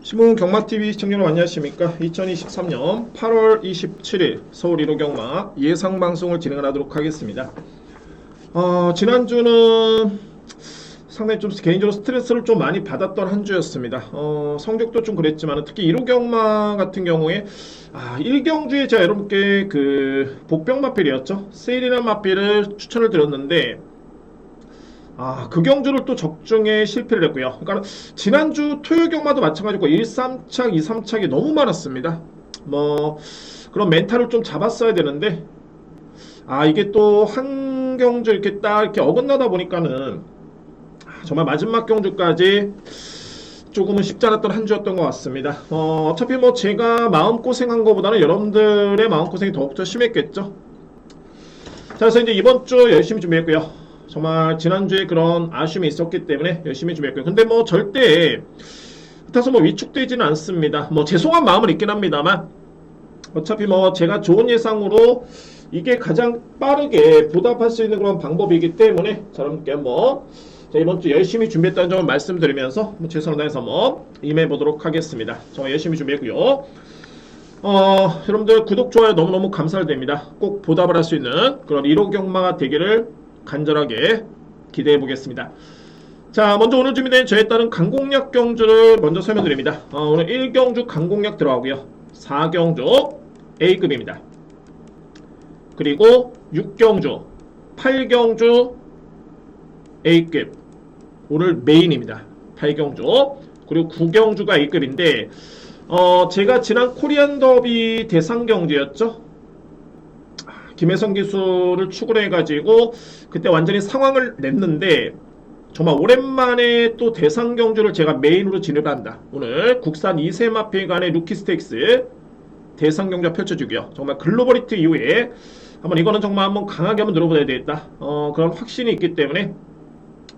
신문 경마TV 시청자 여러분 안녕하십니까. 2023년 8월 27일 서울 1호 경마 예상방송을 진행하도록 하겠습니다. 지난주는 상당히 좀 개인적으로 스트레스를 좀 많이 받았던 한 주였습니다. 성적도 좀 그랬지만 특히 1호 경마 같은 경우에 1경주에 제가 여러분께 그 복병 마필이었죠. 세일이라는 마필을 추천을 드렸는데 그 경주를 또 적중에 실패를 했고요. 그러니까 지난주 토요일 경마도 마찬가지고 1, 3착, 2, 3착이 너무 많았습니다. 그런 멘탈을 좀 잡았어야 되는데 이게 또 한 경주 이렇게 딱 이렇게 어긋나다 보니까는 정말 마지막 경주까지 조금은 쉽지 않았던 한 주였던 것 같습니다. 어차피 제가 마음고생한 것보다는 여러분들의 마음고생이 더욱더 심했겠죠. 자, 그래서 이제 이번 주 열심히 준비했고요. 정말 지난주에 그런 아쉬움이 있었기 때문에 열심히 준비했고요. 근데 절대 그래서 위축되지는 않습니다. 죄송한 마음은 있긴 합니다만 어차피 제가 좋은 예상으로 이게 가장 빠르게 보답할 수 있는 그런 방법이기 때문에 여러분께 자, 이번 주 열심히 준비했다는 점을 말씀드리면서 최선을 다해서 임해보도록 하겠습니다. 정말 열심히 준비했고요. 여러분들 구독, 좋아요 너무너무 감사드립니다. 꼭 보답을 할 수 있는 그런 1호 경마가 되기를 간절하게 기대해 보겠습니다. 자, 먼저 오늘 준비된 저에 따른 강공략 경주를 먼저 설명드립니다. 오늘 1경주 강공략 들어가고요. 4경주 A급입니다. 그리고 6경주, 8경주 A급 오늘 메인입니다. 8경주 그리고 9경주가 A급인데 제가 지난 코리안 더비 대상 경주였죠. 김혜성 기수를 추구를 해가지고 그때 완전히 상황을 냈는데 정말 오랜만에 또 대상 경주를 제가 메인으로 진입한다. 오늘 국산 2세 마필간의 루키 스테이크스 대상 경주가 펼쳐지고요. 정말 글로벌히트 이후에 이거는 정말 한번 강하게 한번 늘어봐야 되겠다. 그런 확신이 있기 때문에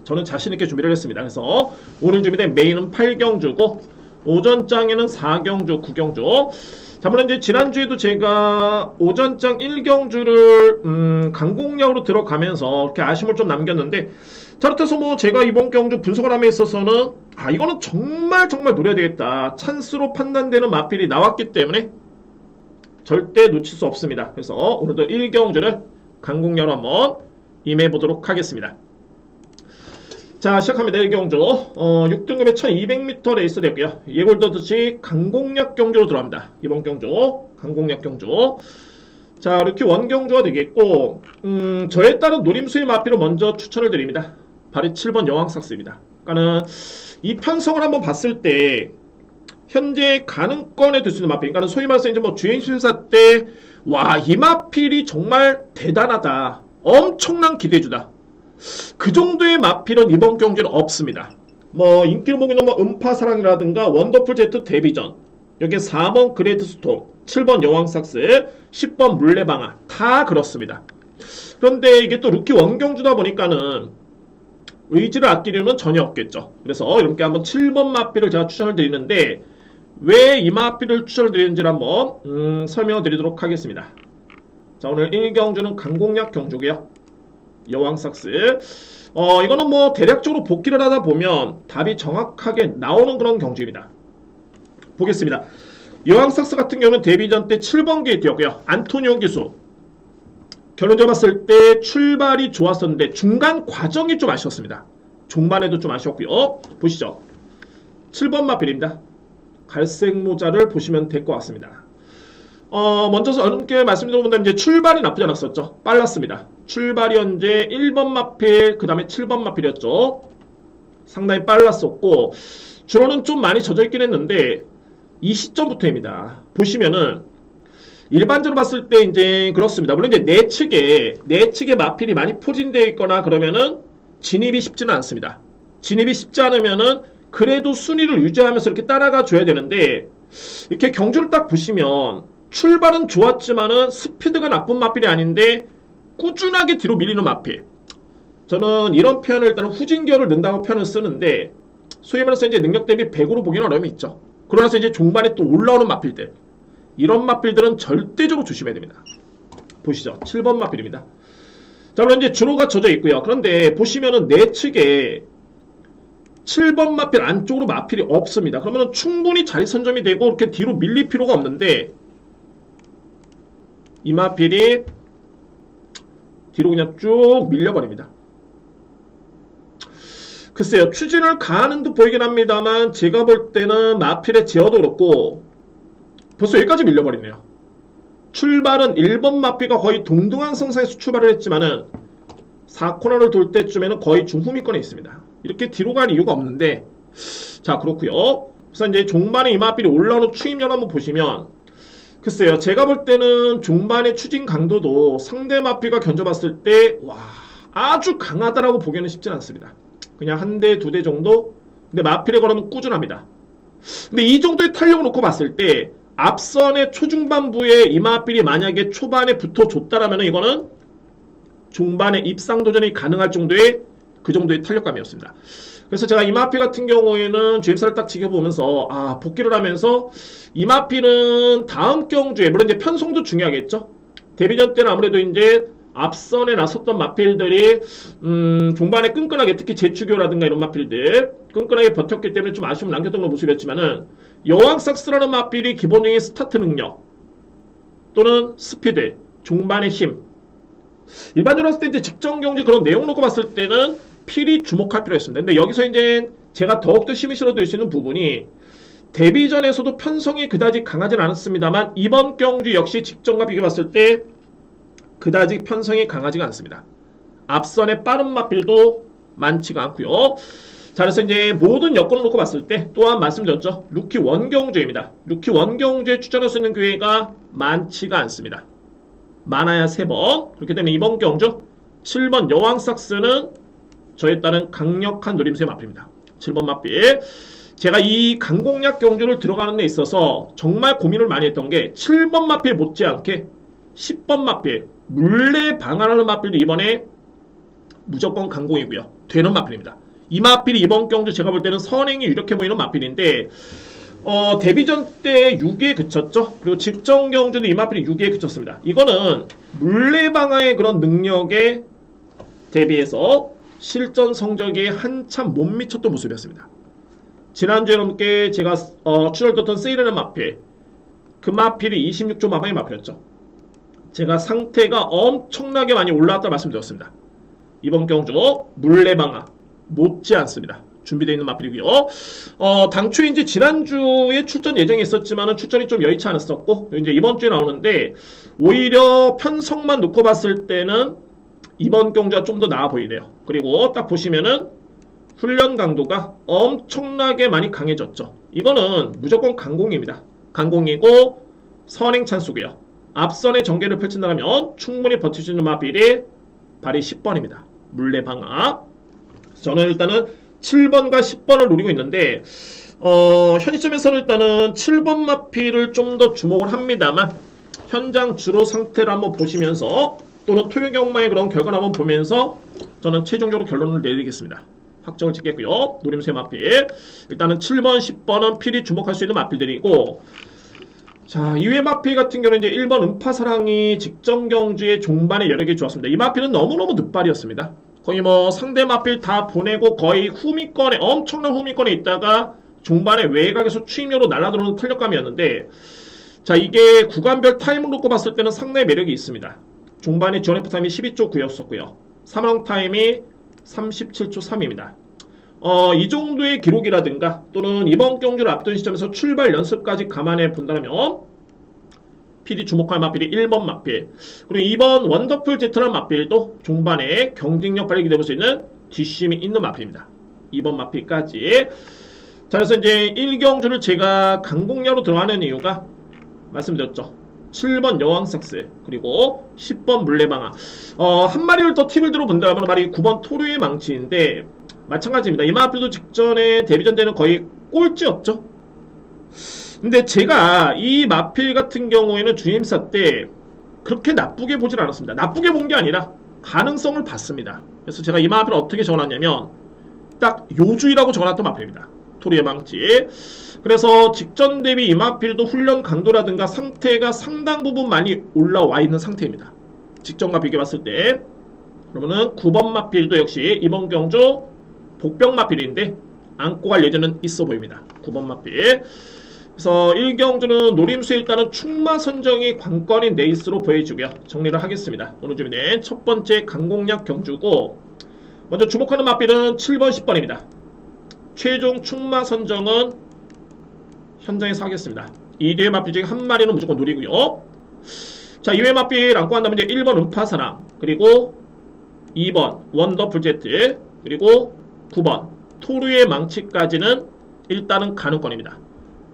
저는 자신있게 준비를 했습니다. 그래서 오늘 준비된 메인은 8경주고 오전장에는 4경주, 9경주. 자, 물론 이제 지난주에도 제가 오전장 1경주를 강공략으로 들어가면서 이렇게 아쉬움을 좀 남겼는데 자, 그렇다고 제가 이번 경주 분석을 함에 있어서는 이거는 정말 노려야 되겠다. 찬스로 판단되는 마필이 나왔기 때문에 절대 놓칠 수 없습니다. 그래서 오늘도 1경주를 강공략으로 한번 임해보도록 하겠습니다. 자, 시작합니다. 1경주 6등급의 1200m 레이스 되고요. 예골더듯이 강공략 경주로 들어갑니다. 이번 경주 강공략 경주. 자, 이렇게 원경주가 되겠고 저에 따른 노림수의 마필을 먼저 추천을 드립니다. 발이 7번 여왕삭스입니다. 그러니까는 이 편성을 한번 봤을 때 현재 가능권에 들 수 있는 마필, 그러니까 소위 말해서 이제 주행심사 때 이 마필이 정말 대단하다, 엄청난 기대주다, 그 정도의 마필은 이번 경주는 없습니다. 인기를 보기는 음파사랑이라든가 원더풀 제트 데뷔전, 여기에 4번 그레이트 스톰, 7번 여왕삭스, 10번 물레방아 다 그렇습니다. 그런데 이게 또 루키 원경주다 보니까는 의지를 아끼려는 전혀 없겠죠. 그래서 이렇게 한번 7번 마필을 제가 추천을 드리는데 왜 이 마필을 추천을 드리는지를 한번 설명을 드리도록 하겠습니다. 자, 오늘 1경주는 강공략 경주고요. 여왕삭스. 이거는 대략적으로 복기를 하다 보면 답이 정확하게 나오는 그런 경주입니다. 보겠습니다. 여왕삭스 같은 경우는 데뷔전 때 7번 게이트였고요. 안토니오 기수 결론적으로 봤을 때 출발이 좋았었는데 중간 과정이 좀 아쉬웠습니다. 종반에도 좀 아쉬웠고요. 보시죠. 7번 마필입니다. 갈색 모자를 보시면 될 것 같습니다. 먼저 여러분께 말씀드려본다면 이제 출발이 나쁘지 않았었죠. 빨랐습니다. 출발이 현재 1번 마필, 그 다음에 7번 마필이었죠. 상당히 빨랐었고, 주로는 좀 많이 젖어있긴 했는데, 이 시점부터입니다. 보시면은, 일반적으로 봤을 때 이제 그렇습니다. 물론 이제 내측에 마필이 많이 포진되어 있거나 그러면은 진입이 쉽지는 않습니다. 진입이 쉽지 않으면은 그래도 순위를 유지하면서 이렇게 따라가 줘야 되는데, 이렇게 경주를 딱 보시면, 출발은 좋았지만은 스피드가 나쁜 마필이 아닌데 꾸준하게 뒤로 밀리는 마필. 저는 이런 표현을 일단은 후진결을 넣는다고 표현을 쓰는데 소위 말해서 이제 능력 대비 100으로 보기는 어려움이 있죠. 그러나서 이제 종반에 또 올라오는 마필들, 이런 마필들은 절대적으로 조심해야 됩니다. 보시죠. 7번 마필입니다. 자, 물론 이제 주로가 젖어 있고요. 그런데 보시면은 내측에 7번 마필 안쪽으로 마필이 없습니다. 그러면 충분히 자리 선점이 되고 이렇게 뒤로 밀릴 필요가 없는데 이 마필이 뒤로 그냥 쭉 밀려버립니다. 글쎄요, 추진을 가하는 듯 보이긴 합니다만 제가 볼 때는 마필의 제어도 그렇고 벌써 여기까지 밀려버리네요. 출발은 1번 마필과 거의 동등한 성상에서 출발을 했지만은 4코너를 돌 때쯤에는 거의 중후미권에 있습니다. 이렇게 뒤로 갈 이유가 없는데, 자, 그렇고요. 그래서 이제 종반에 이 마필이 올라오는 추임력 한번 보시면, 글쎄요, 제가 볼 때는 종반의 추진 강도도 상대 마필과 견줘봤을 때, 와, 아주 강하다라고 보기에는 쉽진 않습니다. 그냥 한 대, 두 대 정도? 근데 마필에 걸으면 꾸준합니다. 근데 이 정도의 탄력을 놓고 봤을 때, 앞선의 초중반부에 이 마필이 만약에 초반에 붙어줬다라면 이거는 중반에 입상도전이 가능할 정도의 그 정도의 탄력감이었습니다. 그래서 제가 이마필 같은 경우에는 GM사를 딱 지켜보면서 복귀를 하면서 이마필은 다음 경주에 물론 이제 편성도 중요하겠죠. 데뷔전 때는 아무래도 이제 앞선에 나섰던 마필들이 중반에 끈끈하게 특히 제추교라든가 이런 마필들 끈끈하게 버텼기 때문에 좀 아쉬움을 남겼던 모습이었지만은 여왕삭스라는 마필이 기본적인 스타트 능력 또는 스피드, 중반의 힘 일반적으로 봤을 때 이제 직전 경기 그런 내용 놓고 봤을 때는 필히 주목할 필요가 있습니다. 근데 여기서 이제 제가 더욱더 힘이 실어드릴 수 있는 부분이 데뷔전에서도 편성이 그다지 강하진 않았습니다만 이번 경주 역시 직전과 비교해봤을 때 그다지 편성이 강하지가 않습니다. 앞선의 빠른 마필도 많지가 않고요. 자, 그래서 이제 모든 여건을 놓고 봤을 때 또한 말씀드렸죠. 루키 원경주입니다. 루키 원경주에 출전할 수 있는 기회가 많지가 않습니다. 많아야 3번. 그렇기 때문에 이번 경주 7번 여왕삭스는 저에 따른 강력한 노림수의 마필입니다. 7번 마필. 제가 이 강공략 경주를 들어가는 데 있어서 정말 고민을 많이 했던 게 7번 마필 못지않게 10번 마필 물레 방안하는 마필도 이번에 무조건 강공이고요. 되는 마필입니다. 이 마필이 이번 경주 제가 볼 때는 선행이 유력해 보이는 마필인데 데뷔전 때 6위에 그쳤죠. 그리고 직전 경주도 이 마필이 6위에 그쳤습니다. 이거는 물레방아의 그런 능력에 대비해서 실전 성적이 한참 못 미쳤던 모습이었습니다. 지난주에 넘게 제가 출혈떴던 세이르는 마필 그 마필이 26조 마방의 마필이었죠. 제가 상태가 엄청나게 많이 올라왔다 말씀드렸습니다. 이번 경주 물레방아 못지 않습니다. 준비되어 있는 마필이고요. 당초에 이제 지난주에 출전 예정이 있었지만은 출전이 좀 여의치 않았었고 이제 이번 주에 나오는데 오히려 편성만 놓고 봤을 때는 이번 경주가 좀 더 나아 보이네요. 그리고 딱 보시면은 훈련 강도가 엄청나게 많이 강해졌죠. 이거는 무조건 강공입니다. 강공이고 선행 찬수고요. 앞선의 전개를 펼친다면 충분히 버틸 수 있는 마필이 발이 10번입니다. 물레방아. 저는 일단은 7번과 10번을 노리고 있는데 현 시점에서는 일단은 7번 마필을 좀 더 주목을 합니다만 현장 주로 상태를 한번 보시면서 또는 토요 경마의 그런 결과를 한번 보면서 저는 최종적으로 결론을 내리겠습니다. 확정을 짓겠고요. 노림수의 마필 일단은 7번, 10번은 필히 주목할 수 있는 마필들이고 자, 이외 마필 같은 경우는 이제 1번 음파사랑이 직전 경주의 종반에 여력이 좋았습니다. 이 마필은 너무너무 늦발이었습니다. 거의 뭐 상대 마필 다 보내고 거의 후미권에 엄청난 후미권에 있다가 종반에 외곽에서 추임료로 날아들어오는 탄력감이었는데 자 이게 구간별 타임을 놓고 봤을 때는 상당히 매력이 있습니다. 종반의 지원 F 타임이 12초 9였었고요. 사망 타임이 37초 3입니다. 이 정도의 기록이라든가 또는 이번 경주를 앞둔 시점에서 출발 연습까지 감안해 본다면 필히 주목할 마필이 1번 마필 그리고 2번 원더풀 제트라는 마필도 종반에 경쟁력 발휘 기대볼 수 있는 뒷심이 있는 마필입니다. 2번 마필까지 자 그래서 이제 1경주를 제가 강공야로 들어가는 이유가 말씀드렸죠. 7번 여왕삭스 그리고 10번 물레방아 한 마리를 더 팁을 들어본다면 말이 9번 토르의 망치인데 마찬가지입니다. 이 마필도 직전에 데뷔전 때는 거의 꼴찌였죠. 근데 제가 이 마필 같은 경우에는 주임사 때 그렇게 나쁘게 보진 않았습니다. 나쁘게 본 게 아니라 가능성을 봤습니다. 그래서 제가 이 마필을 어떻게 적어놨냐면 딱 요주이라고 적어놨던 마필입니다. 토리의 망치. 그래서 직전 대비 이 마필도 훈련 강도라든가 상태가 상당 부분 많이 올라와 있는 상태입니다. 직전과 비교해봤을 때 그러면은 9번 마필도 역시 이번 경주 복병 마필인데 안고 갈 예정은 있어 보입니다. 9번 마필. 그래서 1경주는 노림수에 일단은 충마 선정이 관건인 레이스로 보여주고요. 정리를 하겠습니다. 오늘 준비된 첫 번째 강공략 경주고, 먼저 주목하는 마필은 7번, 10번입니다. 최종 충마 선정은 현장에서 하겠습니다. 2대의 마필 중에 한 마리는 무조건 노리고요. 자, 2회 마필 안고 한다면 이제 1번 음파사랑, 그리고 2번 원더풀 제트, 그리고 9번 토르의 망치까지는 일단은 가능권입니다.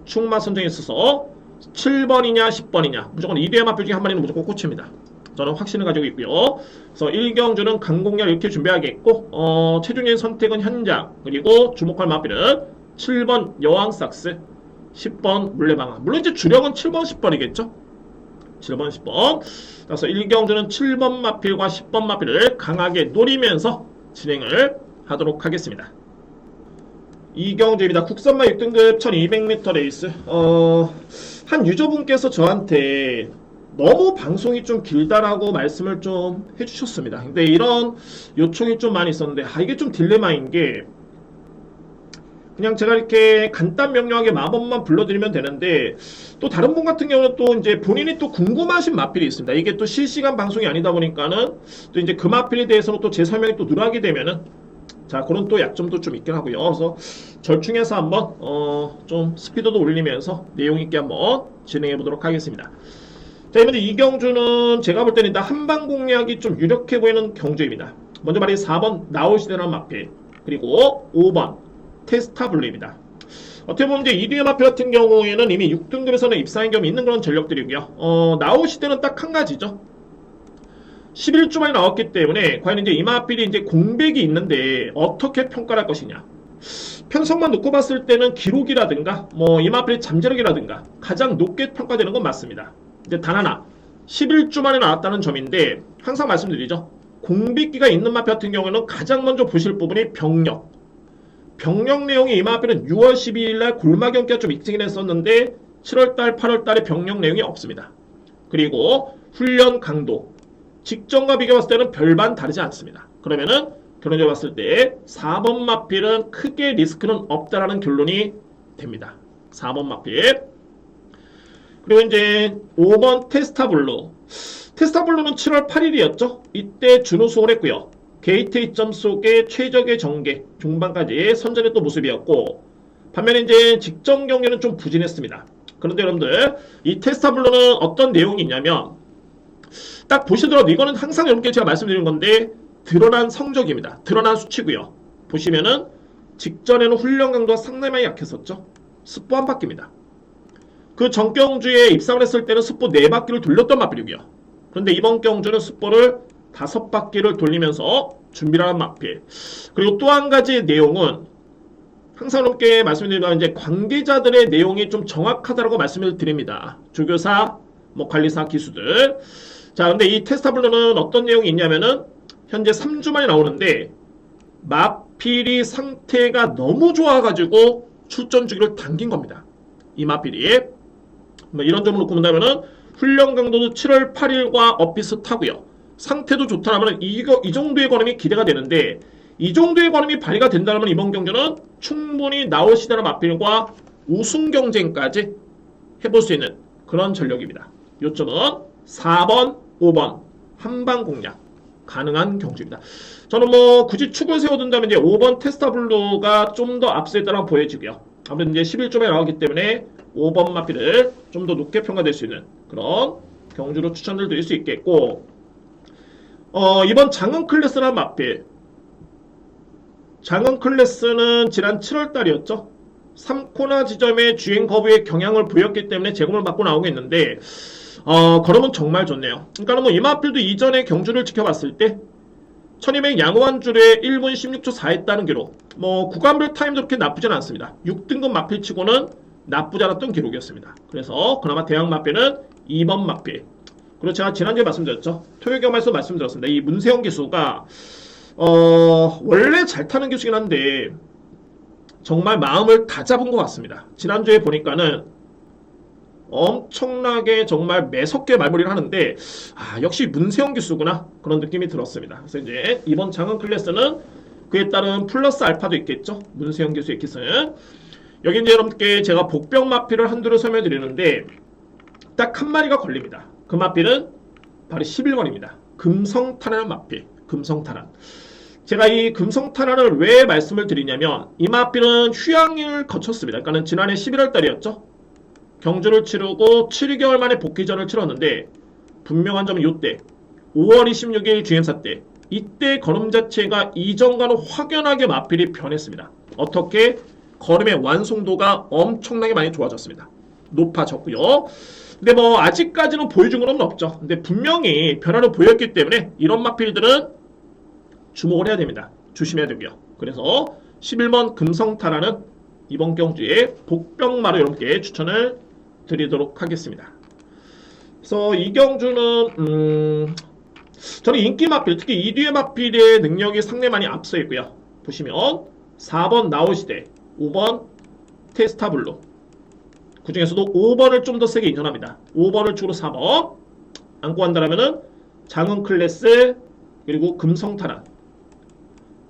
충마 선정에 있어서 7번이냐 10번이냐 무조건 2대의 마필 중에 한 마리는 무조건 꽂힙니다. 저는 확신을 가지고 있고요. 그래서 1경주는 강공략 이렇게 준비하겠고, 최종적인 선택은 현장, 그리고 주목할 마필은 7번 여왕삭스, 10번 물레방아. 물론 이제 주력은 7번 10번이겠죠. 7번 10번. 그래서 1경주는 7번 마필과 10번 마필을 강하게 노리면서 진행을 하도록 하겠습니다. 2경주입니다. 국산마 6등급 1200m 레이스. 한 유저분께서 저한테 너무 방송이 좀 길다라고 말씀을 좀 해주셨습니다. 근데 이런 요청이 좀 많이 있었는데, 이게 좀 딜레마인 게, 그냥 제가 이렇게 간단 명료하게 마법만 불러드리면 되는데, 또 다른 분 같은 경우는 또 이제 본인이 또 궁금하신 마필이 있습니다. 이게 또 실시간 방송이 아니다 보니까는 또 이제 그 마필에 대해서는 또 제 설명이 또 누락이 되면은, 자, 그런 또 약점도 좀 있긴 하고요. 그래서 절충해서 한번 좀 스피드도 올리면서 내용 있게 한번 진행해 보도록 하겠습니다. 자, 이번에 이 경주는 제가 볼 때는 일단 한방 공략이 좀 유력해 보이는 경주입니다. 먼저 말이 4번 나오시되는 마필, 그리고 5번 테스타블루입니다. 어떻게 보면 이제 2뒤의 마필 같은 경우에는 이미 6등급에서는 입상한 경험이 있는 그런 전력들이고요. 나오시되는 딱 한 가지죠. 11주 만에 나왔기 때문에 과연 이제 이 마필이 이제 공백이 있는데 어떻게 평가할 것이냐. 편성만 놓고 봤을 때는 기록이라든가 이 마필의 잠재력이라든가 가장 높게 평가되는 건 맞습니다. 이제 단 하나 11주 만에 나왔다는 점인데, 항상 말씀드리죠. 공백기가 있는 마필 같은 경우에는 가장 먼저 보실 부분이 병력 내용이 이 마필은 6월 12일날 골마 경기가 좀 입증이 했었는데 7월달 8월달에 병력 내용이 없습니다. 그리고 훈련 강도 직전과 비교했을 때는 별반 다르지 않습니다. 그러면은 결론적으로 봤을 때 4번 마필은 크게 리스크는 없다라는 결론이 됩니다. 4번 마필. 그리고 이제 5번 테스타블루는 7월 8일이었죠. 이때 준우승을 했고요. 게이트 2점 속에 최적의 전개 중반까지 선전했던 모습이었고, 반면에 이제 직전 경기는 좀 부진했습니다. 그런데 여러분들 이 테스타블루는 어떤 내용이 있냐면, 딱 보시더라도 이거는 항상 여러분께 제가 말씀드리는 건데 드러난 성적입니다. 드러난 수치고요. 보시면은 직전에는 훈련 강도가 상당히 약했었죠. 스포 한 바퀴입니다. 그 전 경주에 입상을 했을 때는 스포 4바퀴를 돌렸던 마필이고요. 그런데 이번 경주는 스포를 5바퀴를 돌리면서 준비를 하는 마필. 그리고 또 한 가지 내용은 항상 여러분께 말씀드리면 이제 관계자들의 내용이 좀 정확하다고 말씀을 드립니다. 조교사, 관리사, 기수들. 자, 근데 이 테스타블루는 어떤 내용이 있냐면은 현재 3주 만에 나오는데 마필이 상태가 너무 좋아가지고 출전 주기를 당긴 겁니다. 이 마필이. 이런 점을 놓고 본다면은 훈련 강도도 7월 8일과 엇비슷하고요. 상태도 좋다면 이 정도의 권음이 기대가 되는데, 이 정도의 권음이 발휘가 된다면 이번 경기는 충분히 나오시다는 마필과 우승 경쟁까지 해볼 수 있는 그런 전력입니다. 요점은 4번, 5번 한방 공략 가능한 경주입니다. 저는 굳이 축을 세워둔다면 이제 5번 테스타블루가 좀 더 앞서 있다고 보여지고요. 아무래도 이제 11점에 나왔기 때문에 5번 마필을 좀 더 높게 평가될 수 있는 그런 경주로 추천을 드릴 수 있겠고, 이번 장흥 클래스라는 마필, 장흥 클래스는 지난 7월달이었죠. 3코나 지점의 주행 거부에 영향을 보였기 때문에 제공을 받고 나오고 있는데, 걸음은 정말 좋네요. 그러니까 이 마필도 이전에 경주를 지켜봤을 때 1200 양호한 줄에 1분 16초 4 했다는 기록, 구간별 타임도 그렇게 나쁘진 않습니다. 6등급 마필 치고는 나쁘지 않았던 기록이었습니다. 그래서 그나마 대학 마필은 2번 마필. 그리고 제가 지난주에 말씀드렸죠. 토요경에서 말씀드렸습니다. 이 문세영 기수가 원래 잘 타는 기수긴 한데 정말 마음을 다 잡은 것 같습니다. 지난주에 보니까는 엄청나게 정말 매섭게 말머리를 하는데, 역시 문세영 기수구나 그런 느낌이 들었습니다. 그래서 이제 이번 장흥 클래스는 그에 따른 플러스 알파도 있겠죠. 문세영 기수의 기승. 여기 이제 여러분께 제가 복병 마필을 한두를 설명드리는데 딱 한 마리가 걸립니다. 그 마필은 바로 11번입니다. 금성탄환 마필. 금성탄환. 제가 이 금성탄환을 왜 말씀을 드리냐면 이 마필은 휴양을 거쳤습니다. 그러니까 지난해 11월 달이었죠. 경주를 치르고 7개월 만에 복귀전을 치렀는데 분명한 점은 이때 5월 26일 주행사 때 이때 걸음 자체가 이전과는 확연하게 마필이 변했습니다. 어떻게? 걸음의 완성도가 엄청나게 많이 좋아졌습니다. 높아졌고요. 근데 뭐 아직까지는 보여준 건 없죠. 근데 분명히 변화를 보였기 때문에 이런 마필들은 주목을 해야 됩니다. 조심해야 되고요. 그래서 11번 금성탄환은 이번 경주에 복병마로 여러분께 추천을 드리도록 하겠습니다. 그래서 이 경주는 저는 인기 마필, 특히 이뒤의 마필의 능력이 상당히 많이 앞서 있고요. 보시면 4번 나오시대, 5번 테스타블루, 그 중에서도 5번을 좀 더 세게 인정합니다. 5번을 주로 4번 안고 간다라면은 장은 클래스 그리고 금성탄환,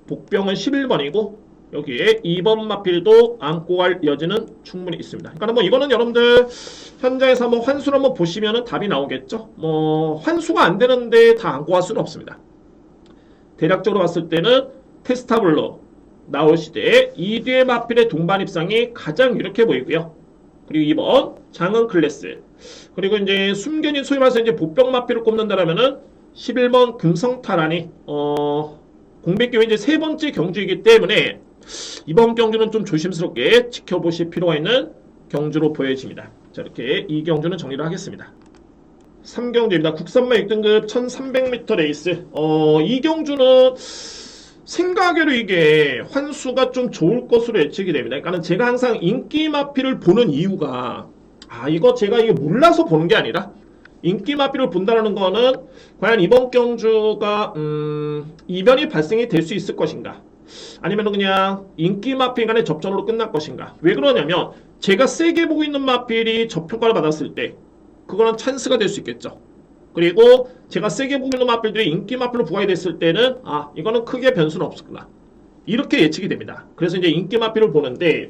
복병은 11번이고 여기에 2번 마필도 안고 갈 여지는 충분히 있습니다. 그러니까 뭐 이거는 여러분들 현장에서 한번 환수를 한번 보시면은 답이 나오겠죠. 뭐 환수가 안 되는데 다 안고 갈 수는 없습니다. 대략적으로 봤을 때는 테스타블로 나올 시대에 2뒤의 마필의 동반 입상이 가장 유력해 보이고요. 그리고 2번 장은 클래스, 그리고 이제 숨겨진 소위 말해서 이제 복병 마필을 꼽는다라면은 11번 금성탄환이 공백기회 이제 세 번째 경주이기 때문에 이번 경주는 좀 조심스럽게 지켜보실 필요가 있는 경주로 보여집니다. 자, 이렇게 이 경주는 정리를 하겠습니다. 3경주입니다. 국산마 6등급 1300m 레이스. 이 경주는 생각외로 이게 환수가 좀 좋을 것으로 예측이 됩니다. 그러니까 제가 항상 인기 마필을 보는 이유가 이거 제가 이게 몰라서 보는 게 아니라 인기 마필을 본다는 거는 과연 이번 경주가 이변이 발생이 될 수 있을 것인가, 아니면 그냥 인기 마필 간의 접전으로 끝날 것인가. 왜 그러냐면 제가 세게 보고 있는 마필이 저평가를 받았을 때 그거는 찬스가 될 수 있겠죠. 그리고 제가 세게 보고 있는 마필들이 인기 마필로 부각이 됐을 때는 이거는 크게 변수는 없었구나, 이렇게 예측이 됩니다. 그래서 이제 인기 마필을 보는데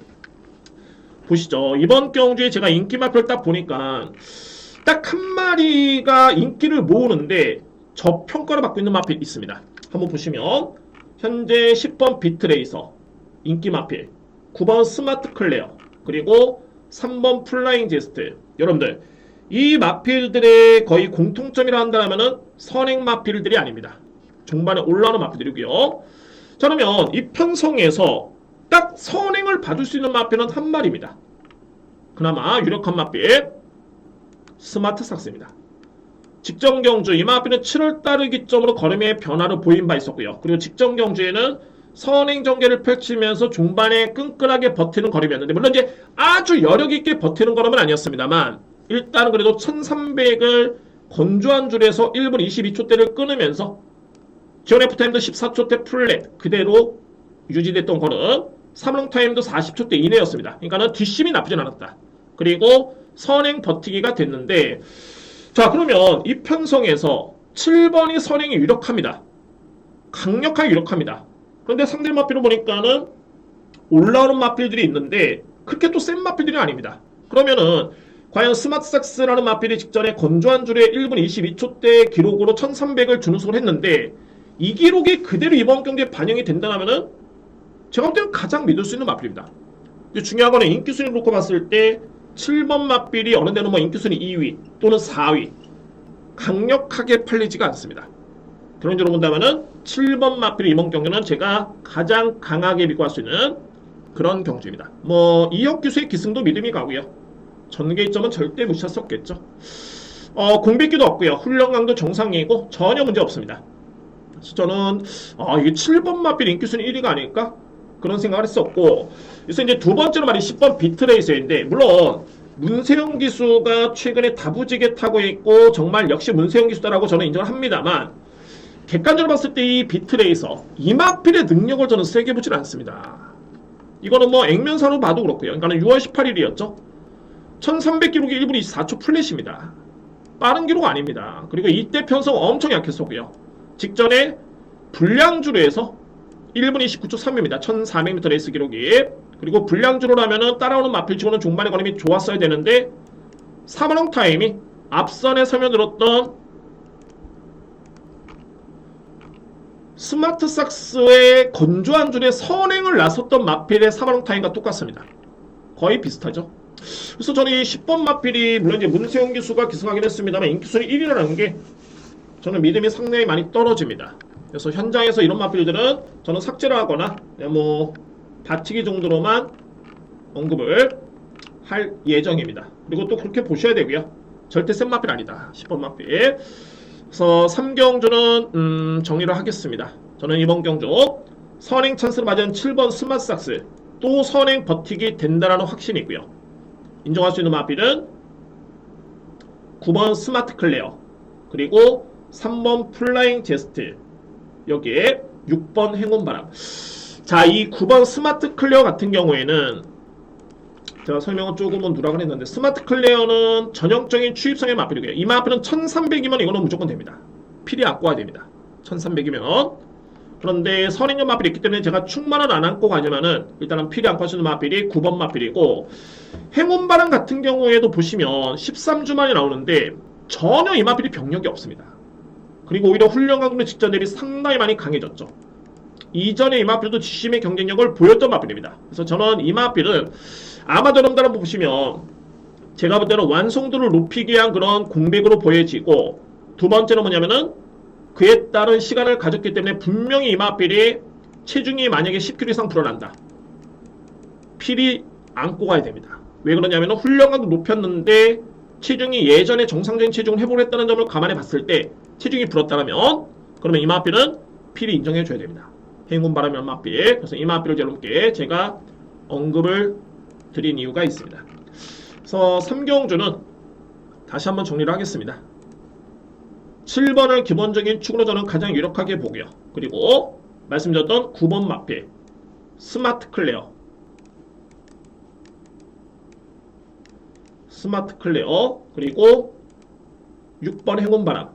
보시죠. 이번 경주에 제가 인기 마필을 딱 보니까 딱 한 마리가 인기를 모으는데 저평가를 받고 있는 마필이 있습니다. 한번 보시면 현재 10번 비트레이서 인기 마필, 9번 스마트 클레어, 그리고 3번 플라잉 제스트. 여러분들 이 마필들의 거의 공통점이라 한다면은 선행 마필들이 아닙니다. 종반에 올라오는 마필들이고요. 자, 그러면 이 편성에서 딱 선행을 받을 수 있는 마필은 한 마리입니다. 그나마 유력한 마필 스마트 삭스입니다. 직전 경주 이 마필은 7월달을 기점으로 걸음의 변화를 보인 바 있었고요. 그리고 직전 경주에는 선행 전개를 펼치면서 중반에 끈끈하게 버티는 걸음이었는데, 물론 이제 아주 여력 있게 버티는 걸음은 아니었습니다만 일단은 그래도 1300을 건조한 줄에서 1분 22초대를 끊으면서 지원 F타임도 14초대 플랫 그대로 유지됐던 걸음, 3롱 타임도 40초대 이내였습니다. 그러니까는 뒷심이 나쁘진 않았다. 그리고 선행 버티기가 됐는데, 자, 그러면 이 편성에서 7번이 선행이 유력합니다. 강력하게 유력합니다. 그런데 상대 마필을 보니까는 올라오는 마필들이 있는데 그렇게 또 센 마필들이 아닙니다. 그러면은 과연 스마트삭스라는 마필이 직전에 건조한 줄에 1분 22초대 기록으로 1300을 준우승을 했는데 이 기록이 그대로 이번 경기에 반영이 된다면은 제가 볼 때는 가장 믿을 수 있는 마필입니다. 근데 중요한 거는 인기순위 놓고 봤을 때 7번 마필이 어느 데는 뭐 인기순위 2위 또는 4위 강력하게 팔리지가 않습니다. 그런 식으로 본다면은 7번 마필의 이번 경기는 제가 가장 강하게 믿고 할 수 있는 그런 경주입니다. 뭐 이혁 교수의 기승도 믿음이 가고요. 전개점은 절대 무시할 수 없겠죠. 공백기도 없고요. 훈련 강도 정상이고 전혀 문제 없습니다. 그래서 저는 이게 7번 마필 인기순위 1위가 아닐까? 그런 생각을 했었고, 그래서 이제 두 번째로 말이 10번 비트레이서인데, 물론 문세영 기수가 최근에 다부지게 타고 있고 정말 역시 문세영 기수다라고 저는 인정을 합니다만, 객관적으로 봤을 때 이 비트레이서 이 마필의 능력을 저는 세게 보질 않습니다. 이거는 뭐 액면사로 봐도 그렇고요. 그러니까 6월 18일이었죠. 1300 기록이 1분 24초 플랫입니다. 빠른 기록 아닙니다. 그리고 이때 편성 엄청 약했었고요. 직전에 불량주로에서 1분 29초 3입니다. 1400m 레이스 기록이. 그리고 불량주로 하면은 따라오는 마필치고는 종반의 걸음이 좋았어야 되는데 3번 타임이 앞선에 서면 들었던 스마트삭스의 건조한 줄에 선행을 나섰던 마필의 3번 타임과 똑같습니다. 거의 비슷하죠. 그래서 저는 이 10번 마필이 물론 이제 문세영 기수가 기승하긴 했습니다만 인기순위 1위라는 게 저는 믿음이 상당히 많이 떨어집니다. 그래서 현장에서 이런 마필들은 저는 삭제를 하거나 뭐 다치기 정도로만 언급을 할 예정입니다. 그리고 또 그렇게 보셔야 되고요. 절대 센 마필 아니다. 10번 마필. 그래서 3경주는 정리를 하겠습니다. 저는 이번 경주 선행 찬스를 맞은 7번 스마트삭스 또 선행 버티기 된다라는 확신이 있고요. 인정할 수 있는 마필은 9번 스마트 클레어 그리고 3번 플라잉 제스트 여기에 6번 행운바람. 자, 이 9번 스마트 클레어 같은 경우에는 제가 설명을 조금은 누락을 했는데 스마트 클레어는 전형적인 추입성의 마필이고요. 이 마필은 1300이면 이거는 무조건 됩니다. 필이 안고 와야 됩니다. 1300이면. 그런데 선행형 마필이 있기 때문에 제가 충만은 안 안고 가지만은 일단은 필이 안고 하시는 마필이 9번 마필이고 행운바람 같은 경우에도 보시면 13주만이 나오는데 전혀 이 마필이 병력이 없습니다. 그리고 오히려 훈련 강도의 직전 대비 상당히 많이 강해졌죠. 이전에 이 마필도 지심의 경쟁력을 보였던 마필입니다. 그래서 저는 이 마필은 아마도 여러분들 한번 보시면 제가 볼 때는 완성도를 높이기 위한 그런 공백으로 보여지고 두 번째는 뭐냐면은 그에 따른 시간을 가졌기 때문에 분명히 이 마필이 체중이 만약에 10kg 이상 불어난다. 필이 안고 가야 됩니다. 왜 그러냐면 훈련강도 높였는데 체중이 예전에 정상적인 체중을 회복을 했다는 점을 감안해 봤을 때 체중이 불었다면 그러면 이 마필은 필이 인정해 줘야 됩니다. 행운바람이란 마필. 그래서 이 마필을 여러분께 제가 언급을 드린 이유가 있습니다. 그래서 3경주는 다시 한번 정리를 하겠습니다. 7번을 기본적인 축으로 저는 가장 유력하게 보고요. 그리고 말씀드렸던 9번 마필 스마트 클레어 그리고 6번 행운바람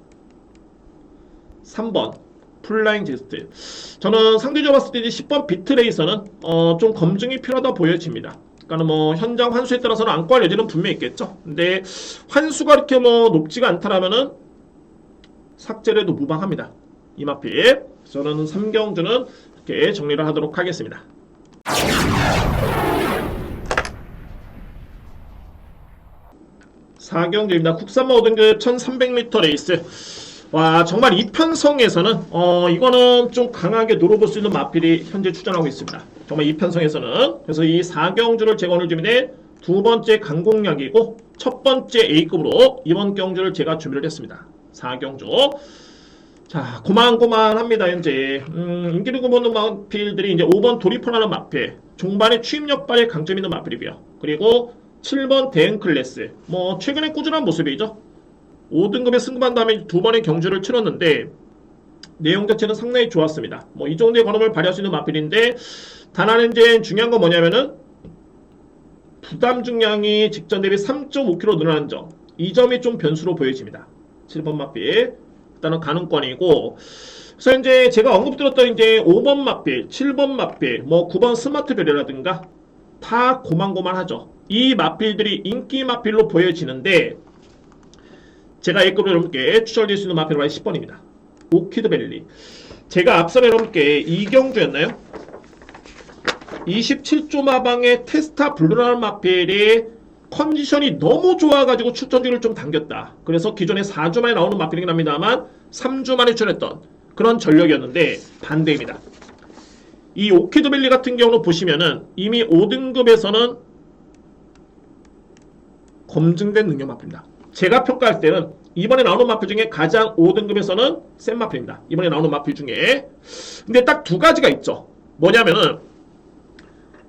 3번 플라잉 제스트. 저는 상대적으로 봤을 때 이제 10번 비트레이서는 좀 검증이 필요하다 보여집니다. 그러니까 뭐 현장 환수에 따라서는 안고 할 여지는 분명히 있겠죠. 근데 환수가 이렇게 뭐 높지가 않다라면은 삭제를 해도 무방합니다. 이 마필. 저는 3경주는 이렇게 정리를 하도록 하겠습니다. 4경주입니다. 국산마 5등급 1300m 레이스. 와, 정말 이 편성에서는 이거는 좀 강하게 노려볼 수 있는 마필이 현재 출전하고 있습니다. 정말 이 편성에서는. 그래서 이 4경주를 제가 오늘 준비해 두 번째 강공략이고 첫 번째 A급으로 이번 경주를 제가 준비를 했습니다. 4경주. 자, 고만고만합니다. 현재 인기를 보는 마필들이 이제 5번 도리퍼라는 마필, 종반의 추임력발의 강점 있는 마필이고요. 그리고 7번 대응 클래스, 뭐 최근에 꾸준한 모습이죠. 5등급에 승급한 다음에 두 번의 경주를 치렀는데 내용 자체는 상당히 좋았습니다. 뭐 이 정도의 걸음을 발휘할 수 있는 마필인데 단 하나 이제 중요한 건 뭐냐면은 부담 중량이 직전 대비 3.5kg 늘어난 점. 이 점이 좀 변수로 보여집니다. 7번 마필 일단은 가능권이고, 그래서 이제 제가 언급드렸던 이제 5번 마필, 7번 마필, 뭐 9번 스마트 별이라든가 다 고만고만하죠. 이 마필들이 인기 마필로 보여지는데 제가 A급으로 여러분께 추천드릴 수 있는 마필은 10번입니다. 오키드밸리. 제가 앞선에 여러분께 이경주였나요? 27조 마방의 테스타 블루라는 마필이 컨디션이 너무 좋아가지고 출전주를 좀 당겼다. 그래서 기존에 4주 만에 나오는 마필이긴 합니다만 3주 만에 출전했던 그런 전력이었는데 반대입니다. 이 오키드밸리 같은 경우는 보시면은 이미 5등급에서는 검증된 능력 마필입니다. 제가 평가할 때는 이번에 나오는 마필 중에 가장 5등급에서는 센 마필입니다. 이번에 나오는 마필 중에. 근데 딱 두 가지가 있죠. 뭐냐면은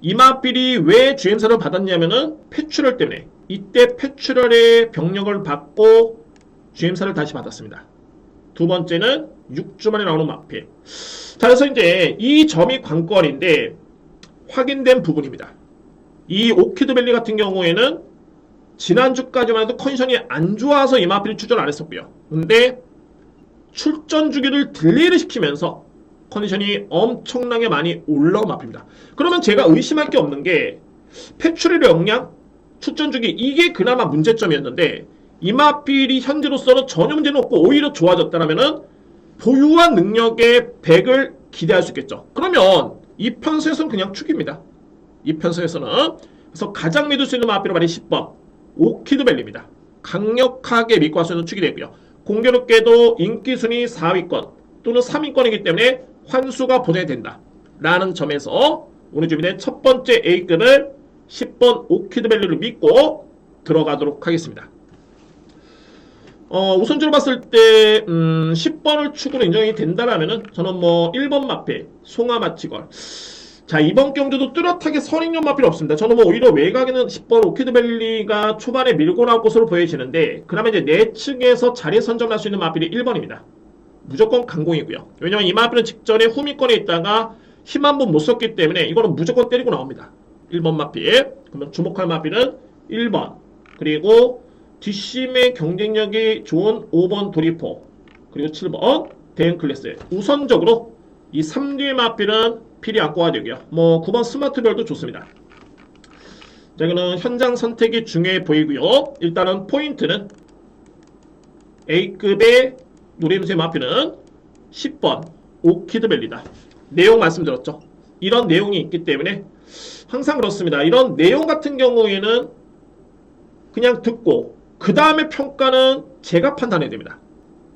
이 마필이 왜 GM사를 받았냐면은 패출혈 때문에 이때 패출혈의 병력을 받고 GM사를 다시 받았습니다. 두 번째는 6주 만에 나오는 마필. 자, 그래서 이제 이 점이 관건인데 확인된 부분입니다. 이 오키드밸리 같은 경우에는 지난주까지만 해도 컨디션이 안 좋아서 이 마필이 출전 안 했었고요. 근데 출전 주기를 딜레이를 시키면서 컨디션이 엄청나게 많이 올라온 마필입니다. 그러면 제가 의심할 게 없는 게 패출의 역량, 출전주기 이게 그나마 문제점이었는데 이 마필이 현재로서는 전혀 문제는 없고 오히려 좋아졌다면은 보유한 능력의 100을 기대할 수 있겠죠. 그러면 이 편성에서는 그냥 축입니다. 이 편성에서는. 그래서 가장 믿을 수 있는 마필은 바로 10번 오키드밸리입니다. 강력하게 믿고 할 수 있는 축이 되고요. 공교롭게도 인기순위 4위권 또는 3위권이기 때문에 환수가 보장이 된다 라는 점에서 오늘 주민의 첫 번째 A급을 10번 오키드밸리를 믿고 들어가도록 하겠습니다. 우선적으로 봤을 때 10번을 축으로 인정이 된다라면은 저는 뭐 1번 마필 송아마치걸, 자 이번 경주도 뚜렷하게 선익용 마필 없습니다. 저는 뭐 오히려 외곽에는 10번 오키드밸리가 초반에 밀고 나올 것으로 보여지는데 그다음에 이제 내측에서 자리 선점할 수 있는 마필이 1번입니다. 무조건 강공이고요. 왜냐면 이 마필은 직전에 후미권에 있다가 힘 한 번 못 썼기 때문에 이거는 무조건 때리고 나옵니다. 1번 마필. 그러면 주목할 마필은 1번, 그리고 뒷심의 경쟁력이 좋은 5번 도리포, 그리고 7번 대응클래스. 우선적으로 이 3뒤의 마필은 필히 안고 가야 되고요. 뭐 9번 스마트별도 좋습니다. 자, 이거는 현장 선택이 중요해 보이고요. 일단은 포인트는 A급의 노림수의 마필은 10번 오키드밸리다. 내용 말씀드렸죠. 이런 내용이 있기 때문에 항상 그렇습니다. 이런 내용 같은 경우에는 그냥 듣고 그 다음에 평가는 제가 판단해야 됩니다.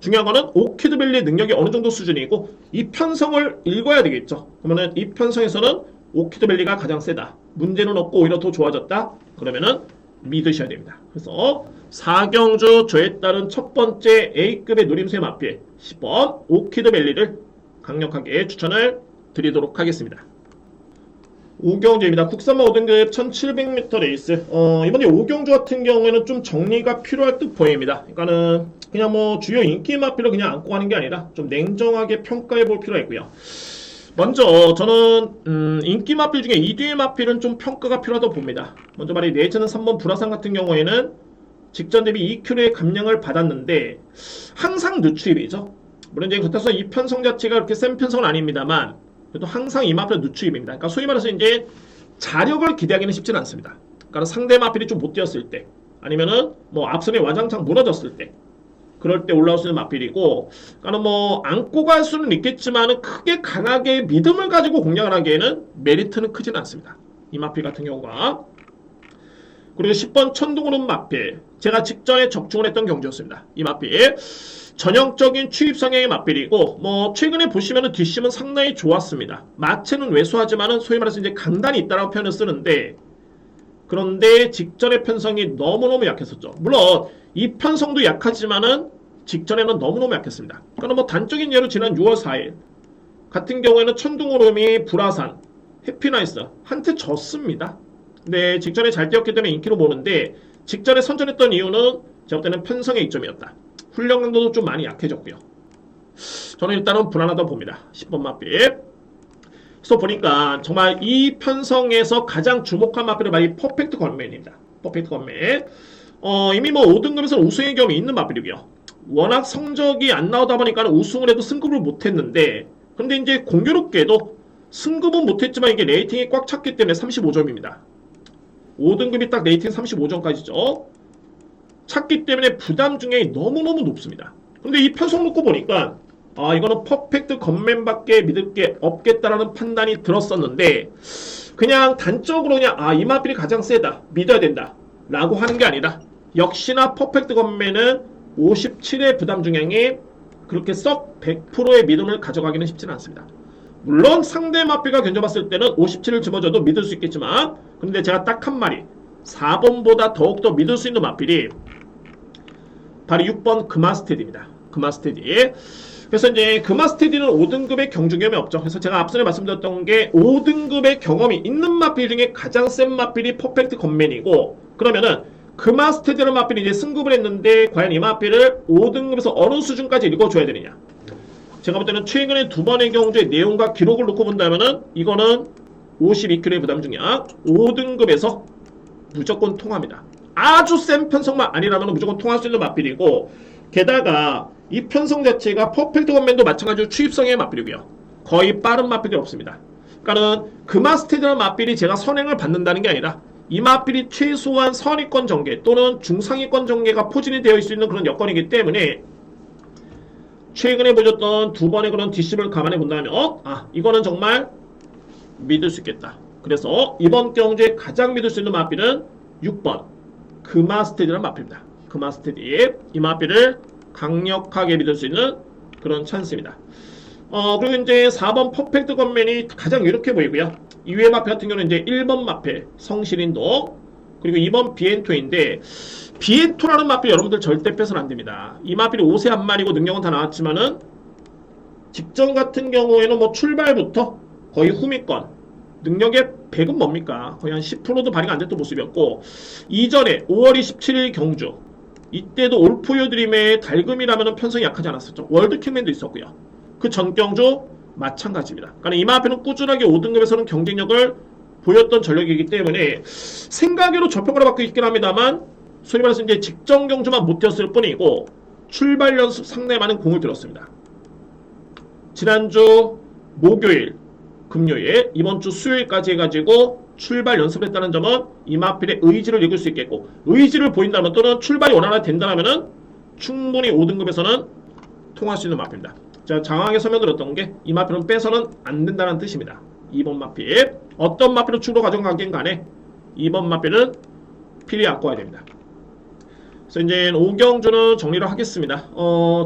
중요한 거는 오키드밸리의 능력이 어느 정도 수준이고 이 편성을 읽어야 되겠죠. 그러면은 이 편성에서는 오키드밸리가 가장 세다, 문제는 없고 오히려 더 좋아졌다, 그러면은 믿으셔야 됩니다. 그래서 4경주 저에 따른 첫 번째 A급의 노림수의 마필 10번 오키드밸리를 강력하게 추천을 드리도록 하겠습니다. 5경주입니다. 국산마 5등급 1700m 레이스. 이번에 5경주 같은 경우에는 좀 정리가 필요할 듯 보입니다. 그러니까는 그냥 뭐 주요 인기 마필을 그냥 안고 가는 게 아니라 좀 냉정하게 평가해 볼 필요가 있고요. 먼저 저는 인기 마필 중에 2뒤의 마필은 좀 평가가 필요하다고 봅니다. 먼저 말이 내전은 3번 불화상 같은 경우에는 직전 대비 2kg의 감량을 받았는데 항상 누추입이죠. 물론 이제 그렇다고 해서 이 편성 자체가 그렇게 센 편성은 아닙니다만 그래도 항상 이 마필은 누추입입니다. 그러니까 소위 말해서 이제 자력을 기대하기는 쉽지는 않습니다. 그러니까 상대 마필이 좀 못 뛰었을 때, 아니면은 뭐 앞선에 와장창 무너졌을 때, 그럴 때 올라올 수 있는 마필이고, 그러니까 뭐 안고 갈 수는 있겠지만은 크게 강하게 믿음을 가지고 공략을 하기에는 메리트는 크지는 않습니다. 이 마필 같은 경우가. 그리고 10번 천둥오름 마필, 제가 직전에 적중을 했던 경주였습니다. 이 마필 전형적인 취입 성향의 마필이고, 뭐 최근에 보시면은 뒷심은 상당히 좋았습니다. 마체는 왜소하지만은 소위 말해서 이제 강단이 있다라고 표현을 쓰는데, 그런데 직전의 편성이 너무너무 약했었죠. 물론 이 편성도 약하지만은 직전에는 너무너무 약했습니다. 그러니까 뭐 단적인 예로 지난 6월 4일 같은 경우에는 천둥오름이 불화산, 해피나이스 한테 졌습니다. 근데 직전에 잘 뛰었기 때문에 인기로 보는데, 직전에 선전했던 이유는 제가 볼 때는 편성의 이점이었다. 훈련 강도도 좀 많이 약해졌고요. 저는 일단은 불안하다고 봅니다. 10번 마필. 그래서 보니까 정말 이 편성에서 가장 주목한 마필은 바로 이 퍼펙트 건맨입니다. 퍼펙트 건맨. 이미 뭐 5등급에서 우승의 경험이 있는 마필이고요. 워낙 성적이 안 나오다 보니까 우승을 해도 승급을 못했는데, 근데 이제 공교롭게도 승급은 못했지만 이게 레이팅이 꽉 찼기 때문에 35점입니다. 5등급이 딱 레이팅 35점까지죠. 찼기 때문에 부담 중에 너무너무 높습니다. 근데 이 편성 놓고 보니까 이거는 퍼펙트 건맨밖에 믿을 게 없겠다라는 판단이 들었었는데, 그냥 단적으로 그냥 이 마필이 가장 세다, 믿어야 된다 라고 하는 게 아니라, 역시나 퍼펙트 건맨은 57의 부담 중량이 그렇게 썩 100%의 믿음을 가져가기는 쉽지는 않습니다. 물론 상대 마필과 견뎌봤을 때는 57을 집어줘도 믿을 수 있겠지만, 근데 제가 딱 한 마리 4번보다 더욱더 믿을 수 있는 마필이 바로 6번 금화스테디입니다. 금화스테디. 그래서 이제 금화스테디는 5등급의 경주 경험이 없죠. 그래서 제가 앞선에 말씀드렸던 게 5등급의 경험이 있는 마필 중에 가장 센 마필이 퍼펙트 건맨이고, 그러면은 금화스테디라는 마필이 이제 승급을 했는데 과연 이 마필을 5등급에서 어느 수준까지 읽어줘야 되느냐. 제가 볼 때는 최근에 두 번의 경주의 내용과 기록을 놓고 본다면은 이거는 52kg의 부담 중량 5등급에서 무조건 통합니다. 아주 센 편성만 아니라면 무조건 통할 수 있는 마필이고, 게다가 이 편성 자체가 퍼펙트 건맨도 마찬가지로 추입성의 마필이고요. 거의 빠른 마필이 없습니다. 그러니까는 금화스테디라는 마필이 제가 선행을 받는다는 게 아니라 이 마필이 최소한 선위권 전개 또는 중상위권 전개가 포진이 되어 있을 수 있는 그런 여건이기 때문에 최근에 보셨던 두 번의 그런 뒷심을 감안해 본다면 이거는 정말 믿을 수 있겠다. 그래서 이번 경주에 가장 믿을 수 있는 마필은 6번 금화스테디라는 마필입니다. 금화스테디 이 마필을 강력하게 믿을 수 있는 그런 찬스입니다. 그리고 이제 4번 퍼펙트 건맨이 가장 이렇게 보이고요. 이외의 마필 같은 경우는 이제 1번 마필 성실인도 그리고 2번 비엔토인데 비엔토라는 마필 여러분들 절대 빼서는 안 됩니다. 이 마필이 5세 한 마리고 능력은 다 나왔지만은 직전 같은 경우에는 뭐 출발부터 거의 후미권 능력의 100은 뭡니까? 거의 한 10%도 발휘가 안 됐던 모습이었고 이전에 5월 27일 경주 이때도 올포유 드림의 달금이라면 편성이 약하지 않았었죠. 월드킹맨도 있었고요. 그 전 경주 마찬가지입니다. 그러니까 이 마필은 꾸준하게 5등급에서는 경쟁력을 보였던 전력이기 때문에 생각외로 저평가를 받고 있긴 합니다만 소위 말해서 이제 직전 경주만 못 뛰었을 뿐이고 출발 연습 상당히 많은 공을 들였습니다. 지난주 목요일, 금요일, 이번 주 수요일까지 해가지고 출발 연습을 했다는 점은 이 마필의 의지를 읽을 수 있겠고 의지를 보인다면 또는 출발이 원활하게 된다면 충분히 5등급에서는 통할 수 있는 마필입니다. 자, 장황하게 설명드렸던 게 이 마필은 빼서는 안 된다는 뜻입니다. 2번 마필 어떤 마필을 축으로 가져가긴 간에 2번 마필은 필히 안고 와야 됩니다. 그래서 이제 5경주는 정리를 하겠습니다.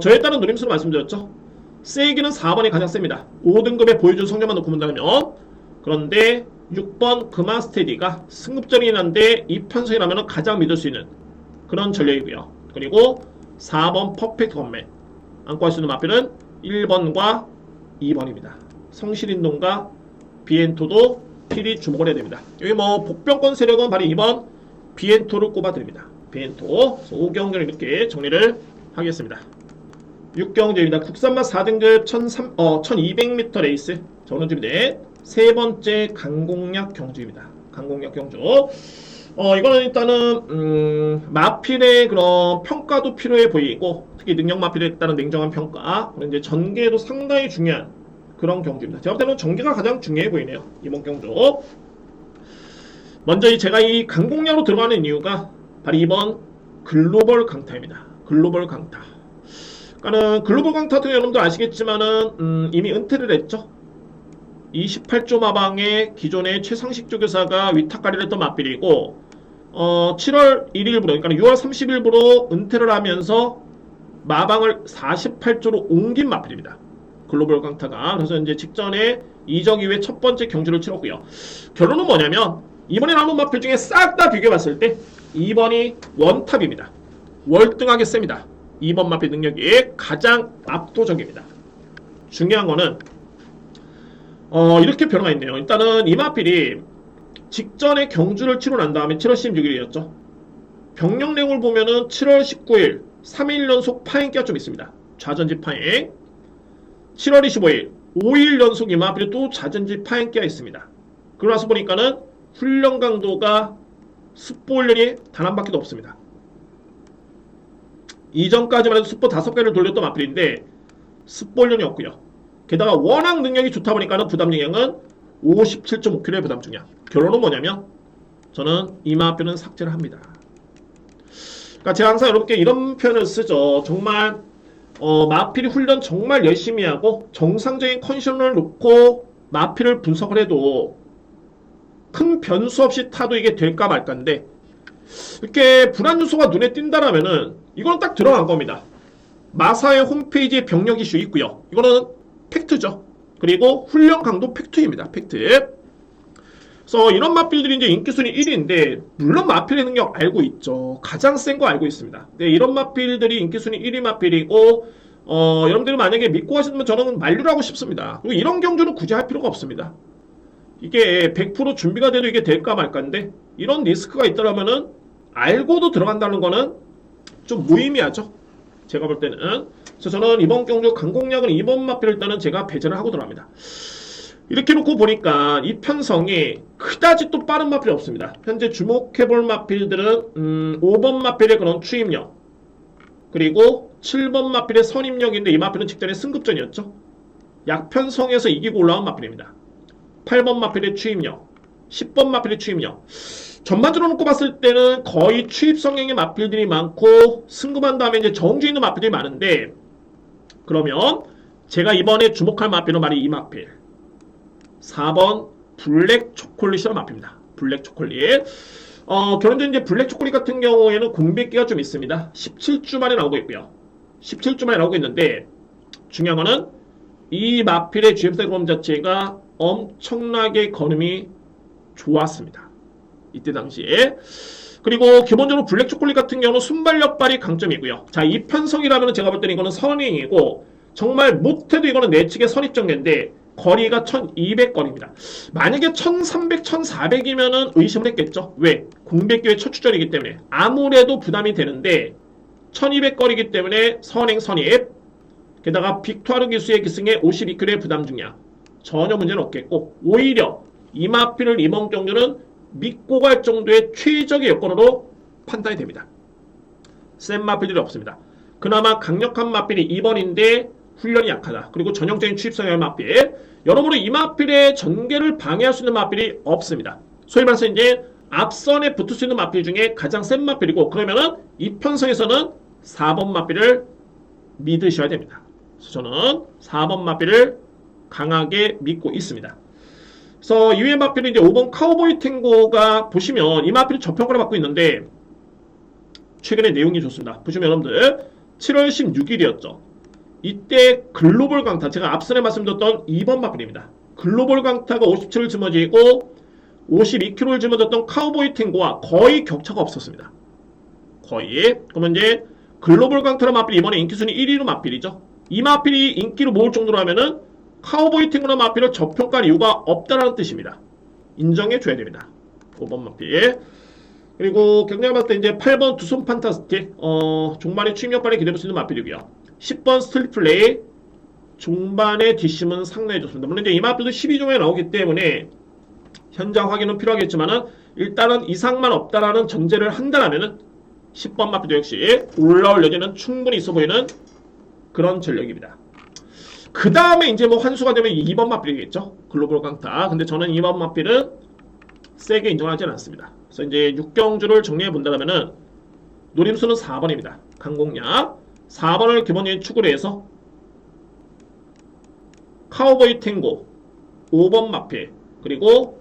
저에 따른 노림수로 말씀드렸죠. 세기는 4번이 가장 셉니다. 5등급에 보여준 성적만 놓고 본다면 그런데 6번 금화스테디가 승급전이긴 한데 이 편성이라면 가장 믿을 수 있는 그런 전력이고요. 그리고 4번 퍼펙트 건맨 안고 할 수 있는 마필은 1번과 2번입니다. 성실인동과 비엔토도 필히 주목을 해야 됩니다. 여기 뭐 복병권 세력은 바로 2번 비엔토를 꼽아드립니다. 비엔토 5경주를 이렇게 정리를 하겠습니다. 6경주입니다. 국산맛 4등급 1200m 레이스 저는 준비된 세 번째 강공략 경주입니다. 강공략 경주. 이거는 일단은 마필의 그런 평가도 필요해 보이고 특히 능력 마필에 따른 냉정한 평가 그리고 이제 전개도 상당히 중요한 그런 경주입니다. 제가 볼 때는 전개가 가장 중요해 보이네요. 이번 경주. 먼저 제가 이 강공략으로 들어가는 이유가 바로 이번 글로벌 강타입니다. 글로벌 강타. 그러니까는 글로벌 강타 같은 경우 여러분들 아시겠지만은 이미 은퇴를 했죠. 28조 마방의 기존의 최상식 조교사가 위탁가리를 했던 마필이고 7월 1일부로 그러니까 6월 30일부로 은퇴를 하면서 마방을 48조로 옮긴 마필입니다. 글로벌 강타가. 그래서 이제 직전에 이적 이후에 첫 번째 경주를 치렀고요. 결론은 뭐냐면 이번에 나온 마필 중에 싹 다 비교해봤을 때 2번이 원탑입니다. 월등하게 셉니다. 2번 마필 능력이 가장 압도적입니다. 중요한 거는 이렇게 변화가 있네요. 일단은 이 마필이 직전에 경주를 치고 난 다음에 7월 16일이었죠. 병력 내용을 보면은 7월 19일 3일 연속 파행기가 좀 있습니다. 좌전지 파행. 7월 25일 5일 연속 이 마필이 또 좌전지 파행기가 있습니다. 그러고 나서 보니까는 훈련 강도가 습보 훈련이 단 한 바퀴도 없습니다. 이전까지만 해도 습보 5개를 돌렸던 마필인데 습보 훈련이 없고요. 게다가 워낙 능력이 좋다 보니까는 부담 영향은 57.5kg의 부담 중량. 결론은 뭐냐면 저는 이 마필은 삭제를 합니다. 그러니까 제가 항상 여러분께 이런 표현을 쓰죠. 정말 마필이 훈련 정말 열심히 하고 정상적인 컨디션을 놓고 마필을 분석을 해도 큰 변수 없이 타도 이게 될까 말까인데 이렇게 불안 요소가 눈에 띈다라면은 이거는 딱 들어간 겁니다. 마사의 홈페이지에 병력 이슈 있고요. 이거는 팩트죠. 그리고 훈련 강도 팩트입니다. 팩트. 그래서 이런 마필들이 이제 인기순위 1위인데 물론 마필의 능력 알고 있죠. 가장 센 거 알고 있습니다. 네, 이런 마필들이 인기순위 1위 마필이고 여러분들이 만약에 믿고 하시면 저는 만류를 하고 싶습니다. 그리고 이런 경주는 굳이 할 필요가 없습니다. 이게 100% 준비가 돼도 이게 될까 말까인데 이런 리스크가 있더라면은 알고도 들어간다는 거는 좀 무의미하죠. 제가 볼 때는. 그래서 저는 이번 경주 강공략은 이번 마필을 일단은 제가 배제를 하고 들어갑니다. 이렇게 놓고 보니까 이 편성이 그다지 또 빠른 마필이 없습니다. 현재 주목해볼 마필들은 5번 마필의 그런 추임력 그리고 7번 마필의 선임력인데 이 마필은 직전에 승급전이었죠. 약편성에서 이기고 올라온 마필입니다. 8번 마필의 추입력, 10번 마필의 추입력. 전반적으로 놓고 봤을 때는 거의 추입 성향의 마필들이 많고 승급한 다음에 이제 정주 있는 마필들이 많은데, 그러면 제가 이번에 주목할 마필은 바로 이 마필. 4번 블랙 초콜릿이라는 마필입니다. 블랙 초콜릿. 결혼전 이제 블랙 초콜릿 같은 경우에는 공백기가 좀 있습니다. 17주 만에 나오고 있고요. 17주 만에 나오고 있는데, 중요한 거는 이 마필의 GMC 그럼 자체가 엄청나게 걸음이 좋았습니다. 이때 당시에. 그리고 기본적으로 블랙 초콜릿 같은 경우는 순발력 발이 강점이고요. 자, 이 편성이라면 제가 볼 때는 이거는 선행이고, 정말 못해도 이거는 내측의 선입정계인데 거리가 1200거리입니다. 만약에 1300, 1400이면은 의심을 했겠죠. 왜? 공백기의 첫 출전이기 때문에 아무래도 부담이 되는데 1200거리이기 때문에 선행 선입, 게다가 빅투아르 기수의 기승에 52kg의 부담 중량 전혀 문제는 없겠고, 오히려 이 마필을 이번 경주는 믿고 갈 정도의 최적의 여건으로 판단이 됩니다. 센 마필들이 없습니다. 그나마 강력한 마필이 2번인데 훈련이 약하다. 그리고 전형적인 취입성의 마필. 여러모로 이 마필의 전개를 방해할 수 있는 마필이 없습니다. 소위 말해서 이제 앞선에 붙을 수 있는 마필 중에 가장 센 마필이고, 그러면은 이 편성에서는 4번 마필을 믿으셔야 됩니다. 그래서 저는 4번 마필을 강하게 믿고 있습니다. 그래서 이외의 마필은 이제 5번 카우보이 탱고가 보시면 이 마필이 저평가를 받고 있는데 최근에 내용이 좋습니다. 보시면 여러분들 7월 16일이었죠. 이때 글로벌 강타, 제가 앞선에 말씀드렸던 2번 마필입니다. 글로벌 강타가 57을 짊어지고 52kg를 짊어졌던 카우보이 탱고와 거의 격차가 없었습니다. 거의. 그러면 이제 글로벌 강타라 마필이 이번에 인기순위 1위로 마필이죠. 이 마필이 인기를 모을 정도로 하면은 카우보이 탱고나 마필을 저평가할 이유가 없다라는 뜻입니다. 인정해줘야 됩니다. 5번 마필. 그리고 경량을 봤을 때 이제 8번 두손 판타스틱, 종반의 추임력발에 기대볼 수 있는 마필이고요. 10번 스틸플레이, 종반의 뒷심은 상당히 좋습니다. 물론 이제 이 마필도 12종에 나오기 때문에 현장 확인은 필요하겠지만은 일단은 이상만 없다라는 전제를 한다라면은 10번 마필도 역시 올라올 여지는 충분히 있어 보이는 그런 전력입니다. 그 다음에 이제 뭐 환수가 되면 2번 마필이겠죠. 글로벌 강타. 근데 저는 2번 마필은 세게 인정하지는 않습니다. 그래서 이제 6경주를 정리해 본다면은 노림수는 4번입니다. 강공략. 4번을 기본적인 축으로 해서 카우보이 탱고, 5번 마필, 그리고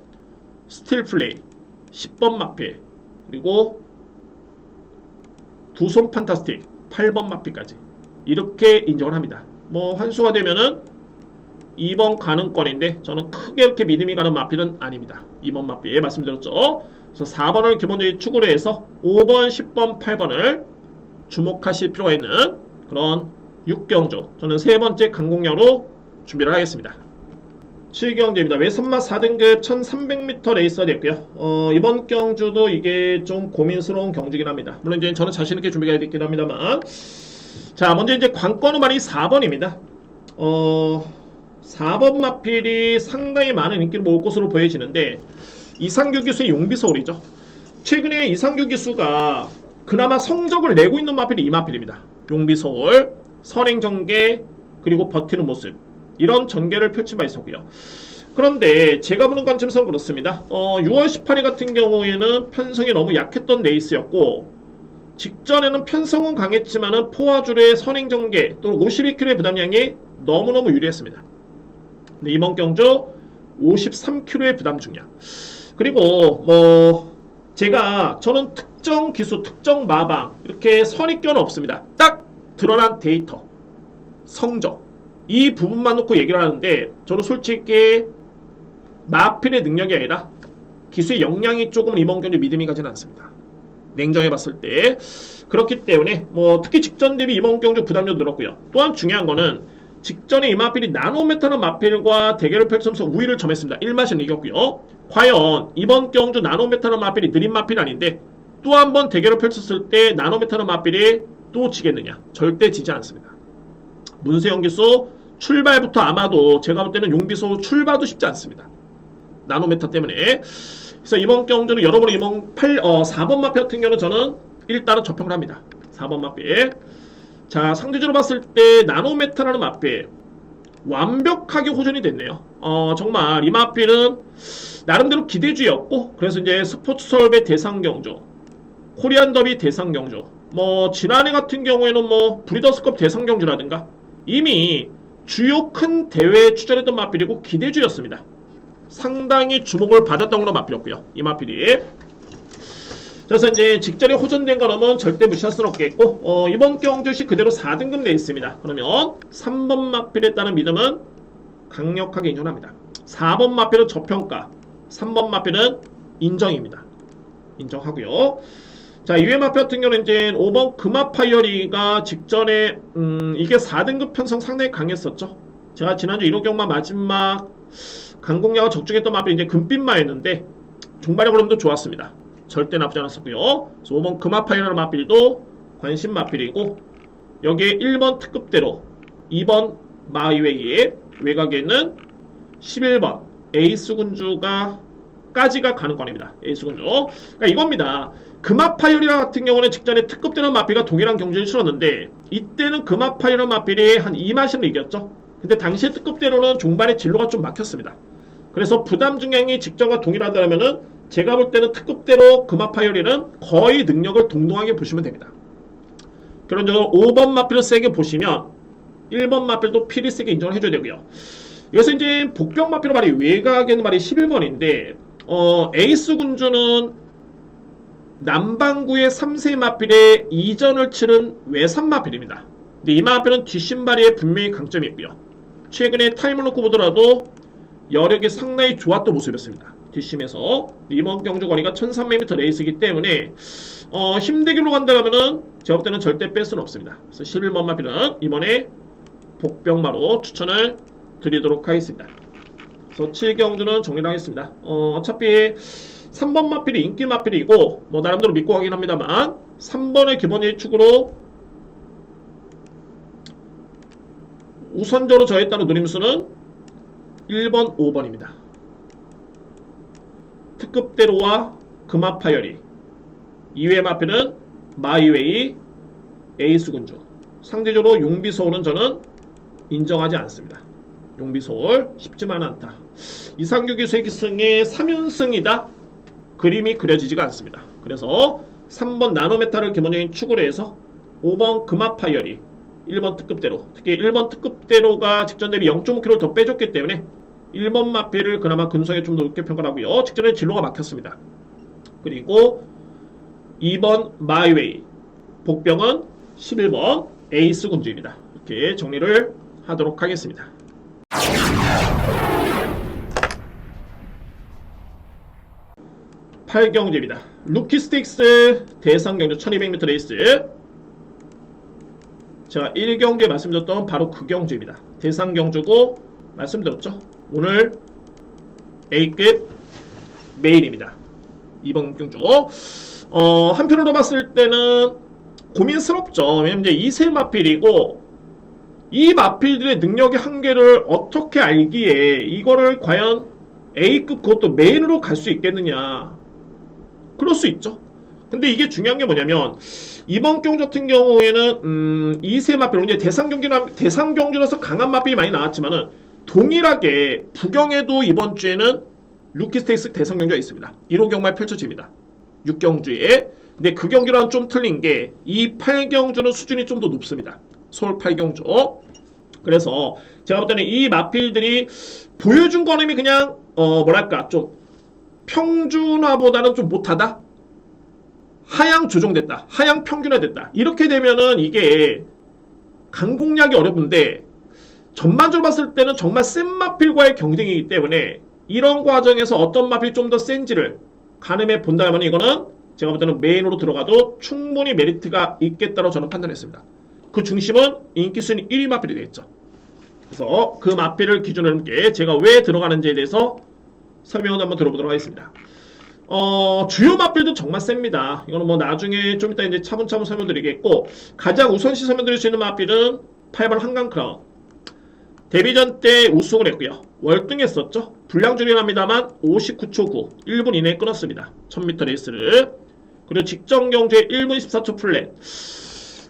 스틸 플레이, 10번 마필, 그리고 두손 판타스틱, 8번 마필까지 이렇게 인정을 합니다. 뭐 환수가 되면은 2번 가능권인데 저는 크게 이렇게 믿음이 가는 마필은 아닙니다. 2번 마필 말씀드렸죠. 그래서 4번을 기본적인 축으로 해서 5번, 10번, 8번을 주목하실 필요가 있는 그런 6경주, 저는 세 번째 강공략으로 준비를 하겠습니다. 7경주입니다. 외선마 4등급 1300m 레이스가 됐고요. 이번 경주도 이게 좀 고민스러운 경주긴 합니다. 물론 이제 저는 자신있게 준비가 됐긴 합니다만, 자, 먼저 이제 관건 후반이 4번입니다. 4번 마필이 상당히 많은 인기를 모을 것으로 보여지는데, 이상규 기수의 용비서울이죠. 최근에 이상규 기수가 그나마 성적을 내고 있는 마필이 이 마필입니다. 용비서울, 선행전개, 그리고 버티는 모습, 이런 전개를 펼친 바 있었고요. 그런데 제가 보는 관점에서는 그렇습니다. 6월 18일 같은 경우에는 편성이 너무 약했던 레이스였고, 직전에는 편성은 강했지만은 포화줄의 선행전개 또는 52kg의 부담량이 너무너무 유리했습니다. 근데 이번 경주 53kg의 부담 중량. 그리고 뭐 저는 특정 기수, 특정 마방 이렇게 선입견은 없습니다. 딱 드러난 데이터, 성적, 이 부분만 놓고 얘기를 하는데, 저는 솔직히 마필의 능력이 아니라 기수의 역량이 조금 이번 경주 믿음이 가지는 않습니다. 냉정해 봤을 때. 그렇기 때문에 뭐 특히 직전 대비 이번 경주 부담도 늘었고요. 또한 중요한 거는 직전에 이 마필이 나노메타는 마필과 대결을 펼치면서 우위를 점했습니다. 1마시는 이겼고요. 과연 이번 경주 나노메타는 마필이 느린 마필이 아닌데 또 한 번 대결을 펼쳤을 때 나노메타는 마필이 또 지겠느냐? 절대 지지 않습니다. 문세영 기수 출발부터 아마도 제가 볼 때는 용비소 출발도 쉽지 않습니다. 나노메타 때문에. 그래서 이번 경주는 여러분이 이번 4번 마필 같은 경우는 저는 일단은 저평을 합니다. 4번 마필. 자, 상대적으로 봤을 때 나노메타라는 마필, 완벽하게 호전이 됐네요. 정말 이 마필은 나름대로 기대주였고, 그래서 이제 스포츠 서울배 대상 경주, 코리안 더비 대상 경주, 뭐 지난해 같은 경우에는 뭐 브리더스컵 대상 경주라든가 이미 주요 큰 대회에 출전했던 마필이고 기대주였습니다. 상당히 주목을 받았던 걸로 마필이었고요. 이 마필이. 그래서 이제 직전에 호전된 거라면 절대 무시할 수는 없겠고, 이번 경주시 그대로 4등급 내 있습니다. 그러면 3번 마필에 따른 믿음은 강력하게 인정합니다. 4번 마필은 저평가, 3번 마필은 인정입니다. 인정하고요. 자, 이외 마필 같은 경우는 이제 5번 금화파이어리가 직전에 이게 4등급 편성 상당히 강했었죠. 제가 지난주 1호 경마 마지막 강공략을 적중했던 마필이 이제 금빛마였는데 종발의 흐름도 좋았습니다. 절대 나쁘지 않았었고요. 그래서 5번 금화파이어리 마필도 관심 마필이고, 여기에 1번 특급대로 2번 마이웨이의 외곽에는 11번 에이스 군주가 까지가 가능권입니다. 에이스 군주. 그러니까 이겁니다. 금화파이어리라 같은 경우는 직전에 특급대로 마필과 동일한 경주를 치렀는데 이때는 금화파이어리 마필이 한 2마신을 이겼죠. 근데 당시에 특급대로는 종반의 진로가 좀 막혔습니다. 그래서 부담 중량이 직전과 동일하다면은 제가 볼 때는 특급대로 금화파이어리는 거의 능력을 동등하게 보시면 됩니다. 그런 점으로 5번 마필을 세게 보시면 1번 마필도 필히 세게 인정을 해줘야 되고요. 여기서 이제 복병 마필의 말이 외곽에는 말이 11번인데 에이스 군주는 남방구의 3세 마필에 이전을 치른 외산 마필입니다. 근데 이 마필은 뒷신발이에 분명히 강점이 있고요. 최근에 타임을 놓고 보더라도 여력이 상당히 좋았던 모습이었습니다. 뒷심에서 이번 경주 거리가 1300m 레이스이기 때문에 힘대기로 간다면은 제가 볼 때는 절대 뺄 수는 없습니다. 그래서 11번 마필은 이번에 복병마로 추천을 드리도록 하겠습니다. 그래서 7경주는 정리를 하겠습니다. 어차피 3번 마필이 인기 마필이고 뭐 나름대로 믿고 가긴 합니다만 3번의 기본 예측으로 우선적으로 저에 따른 노림수는 1번, 5번입니다. 특급대로와 금화파이어리, 이외의 마필은 마이웨이, 에이스 군주. 상대적으로 용비서울은 저는 인정하지 않습니다. 용비서울 쉽지만 않다. 이상규 세기승의 3연승이다. 그림이 그려지지가 않습니다. 그래서 3번 나노메탈을 기본적인 축으로 해서 5번 금화파이어리, 1번 특급대로, 특히 1번 특급대로가 직전 대비 0.5kg를 더 빼줬기 때문에 1번 마필을 그나마 근성에 좀 더 높게 평가를 하고요. 직전에 진로가 막혔습니다. 그리고 2번 마이웨이, 복병은 11번 에이스 군주입니다. 이렇게 정리를 하도록 하겠습니다. 팔경주입니다. 루키 스틱스 대상 경주 1200m 레이스. 제가 1경주에 말씀드렸던 바로 그 경주입니다. 대상 경주고 말씀드렸죠. 오늘 A급 메인입니다. 이번 경주. 한편으로 봤을 때는 고민스럽죠. 왜냐면 이제 2세 마필이고 이 마필들의 능력의 한계를 어떻게 알기에 이거를 과연 A급 그것도 메인으로 갈 수 있겠느냐. 그럴 수 있죠. 근데 이게 중요한 게 뭐냐면 이번 경주 같은 경우에는 2세 마필, 이제 대상 경주라서 강한 마필이 많이 나왔지만은 동일하게 부경에도 이번 주에는 루키 스테이스 대상 경주가 있습니다. 1호 경마에 펼쳐집니다. 6경주에. 근데 그 경주랑 좀 틀린 게 이 8경주는 수준이 좀 더 높습니다. 서울 8경주. 그래서 제가 볼 때는 이 마필들이 보여준 거는 그냥 뭐랄까 좀 평준화보다는 좀 못하다. 하향 조정됐다. 하향 평균화됐다. 이렇게 되면은 이게 강공략이 어렵은데 전반적으로 봤을 때는 정말 센 마필과의 경쟁이기 때문에 이런 과정에서 어떤 마필이 좀 더 센지를 가늠해 본다면 이거는 제가 볼 때는 메인으로 들어가도 충분히 메리트가 있겠다고 저는 판단했습니다. 그 중심은 인기순위 1위 마필이 되겠죠. 그래서 그 마필을 기준으로 함께 제가 왜 들어가는지에 대해서 설명을 한번 들어보도록 하겠습니다. 주요 마필도 정말 셉니다. 이거는 뭐 나중에 좀 이따 이제 차분차분 설명드리겠고, 가장 우선시 설명드릴 수 있는 마필은 8번 한강 크라운. 데뷔전 때 우승을 했고요. 월등했었죠. 불량줄이긴 합니다만 59초 9, 1분 이내에 끊었습니다. 1000m 레이스를. 그리고 직전 경주에 1분 24초 플랫.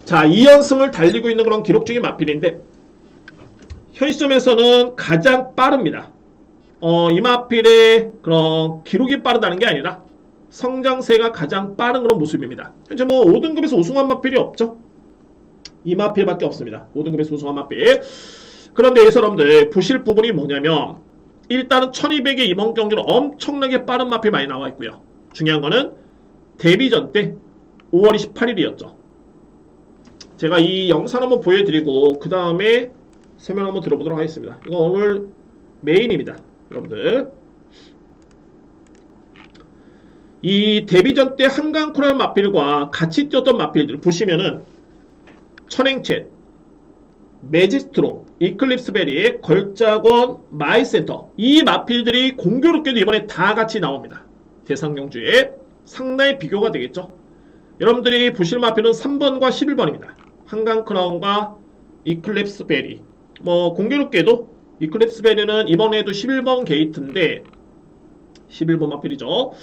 자, 2연승을 달리고 있는 그런 기록적인 마필인데 현 시점에서는 가장 빠릅니다. 이 마필의 그런 기록이 빠르다는 게 아니라 성장세가 가장 빠른 그런 모습입니다. 현재 뭐 5등급에서 우승한 마필이 없죠. 이 마필밖에 없습니다. 5등급에서 우승한 마필. 그런데 이 사람들 보실 부분이 뭐냐면 일단은 1200의 이번 경기로 엄청나게 빠른 마필 많이 나와 있고요. 중요한 거는 데뷔전 때 5월 28일이었죠. 제가 이 영상 한번 보여드리고 그 다음에 설명 한번 들어보도록 하겠습니다. 이거 오늘 메인입니다. 여러분들 이 데뷔전 때 한강코랄 마필과 같이 뛰었던 마필들 보시면은 천행챗, 매지스트로, 이클립스베리, 걸작원, 마이센터 이 마필들이 공교롭게도 이번에 다 같이 나옵니다. 대상경주에 상당히 비교가 되겠죠. 여러분들이 보실 마필은 3번과 11번입니다. 한강크라운과 이클립스베리. 뭐 공교롭게도 이클립스베리는 이번에도 11번 게이트인데 11번 마필이죠.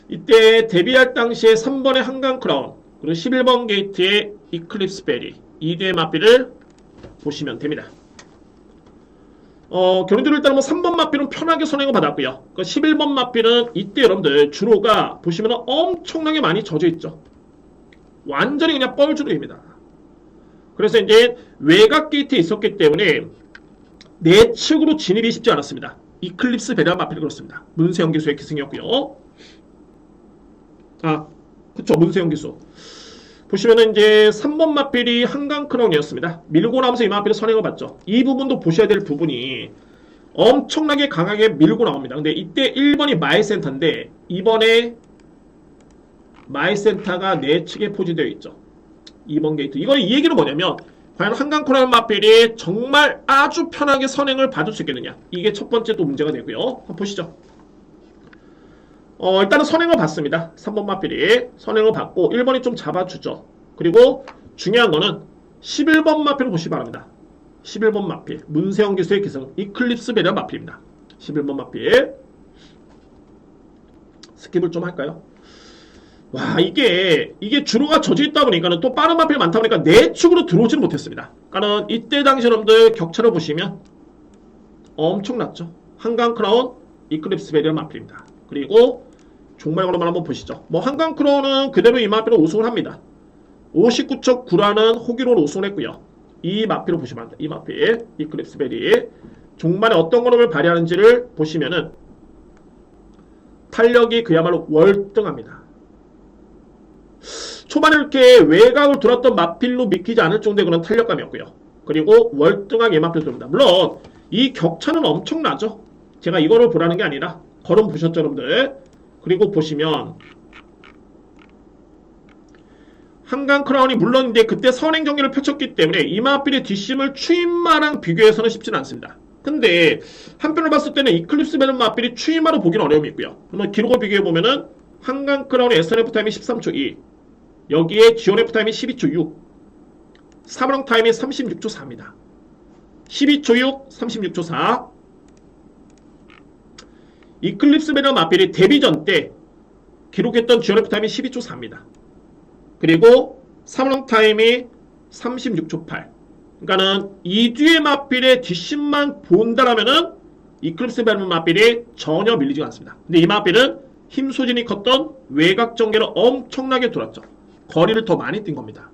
이때 데뷔할 당시에 3번의 한강크라운 그리고 11번 게이트의 이클립스베리 이 대 마필을 보시면 됩니다. 결론적으로 일단 뭐 3번 마필은 편하게 선행을 받았고요. 그 11번 마필은 이때 여러분들 주로가 보시면 엄청나게 많이 젖어 있죠. 완전히 그냥 뻘주로입니다. 그래서 이제 외곽 게이트에 있었기 때문에 내측으로 진입이 쉽지 않았습니다. 이클립스 베리아 마필이 그렇습니다. 문세영 기수의 기승이었고요. 그쵸. 문세영 기수. 보시면은 이제 3번 마필이 한강크라운이었습니다. 밀고 나오면서 이 마필을 선행을 받죠. 이 부분도 보셔야 될 부분이 엄청나게 강하게 밀고 나옵니다. 근데 이때 1번이 마이센터인데 이번에 마이센터가 내측에 포진되어 있죠. 2번 게이트. 이거 이 얘기는 뭐냐면 과연 한강크라운 마필이 정말 아주 편하게 선행을 받을 수 있겠느냐. 이게 첫 번째 또 문제가 되고요. 한번 보시죠. 일단은 선행을 받습니다. 3번 마필이 선행을 받고 1번이 좀 잡아주죠. 그리고 중요한 거는 11번 마필을 보시기 바랍니다. 11번 마필 문세영 기수의 기승 이클립스 베리아 마필입니다. 11번 마필 스킵을 좀 할까요? 와 이게 주로가 젖어 있다 보니까는 또 빠른 마필이 많다 보니까 내축으로 들어오지는 못했습니다. 그러니까 이때 당시 여러분들 격차를 보시면 엄청났죠. 한강크라운 이클립스 베리아 마필입니다. 그리고 종말걸음만 한번 보시죠. 뭐 한강크라운은 그대로 이 마필은 우승을 합니다. 59척 9라는 호기로는 우승을 했고요. 이 마필을 보시면 합니다. 이 마필 이클립스 베리 종말에 어떤 걸음을 발휘하는지를 보시면은 탄력이 그야말로 월등합니다. 초반에 이렇게 외곽을 돌았던 마필로 믿기지 않을 정도의 그런 탄력감이었고요. 그리고 월등하게 마필 돌입니다. 물론 이 격차는 엄청나죠. 제가 이거를 보라는 게 아니라 걸음 보셨죠 여러분들. 그리고 보시면 한강크라운이 물론 이제 그때 선행 경기를 펼쳤기 때문에 이 마필의 뒷심을 추임마랑 비교해서는 쉽지는 않습니다. 근데 한편으로 봤을 때는 이클립스 베리 마필이 추임마로 보기는 어려움이 있고요. 그러면 기록을 비교해보면은 한강크라운의 SNF 타임이 13초 2 여기에 GONF 타임이 12초 6 사브랑 타임이 36초 4입니다. 12초 6 36초 4 이클립스 베리아 마필이 데뷔전 때 기록했던 GONF 타임이 12초 4입니다. 그리고 사브랑 타임이 36초 8 그러니까는 이 뒤에 마필의 뒷심만 본다라면은 이클립스 베리아 마필이 전혀 밀리지가 않습니다. 근데 이 마필은 힘 소진이 컸던 외곽 전개를 엄청나게 돌았죠. 거리를 더 많이 뛴 겁니다.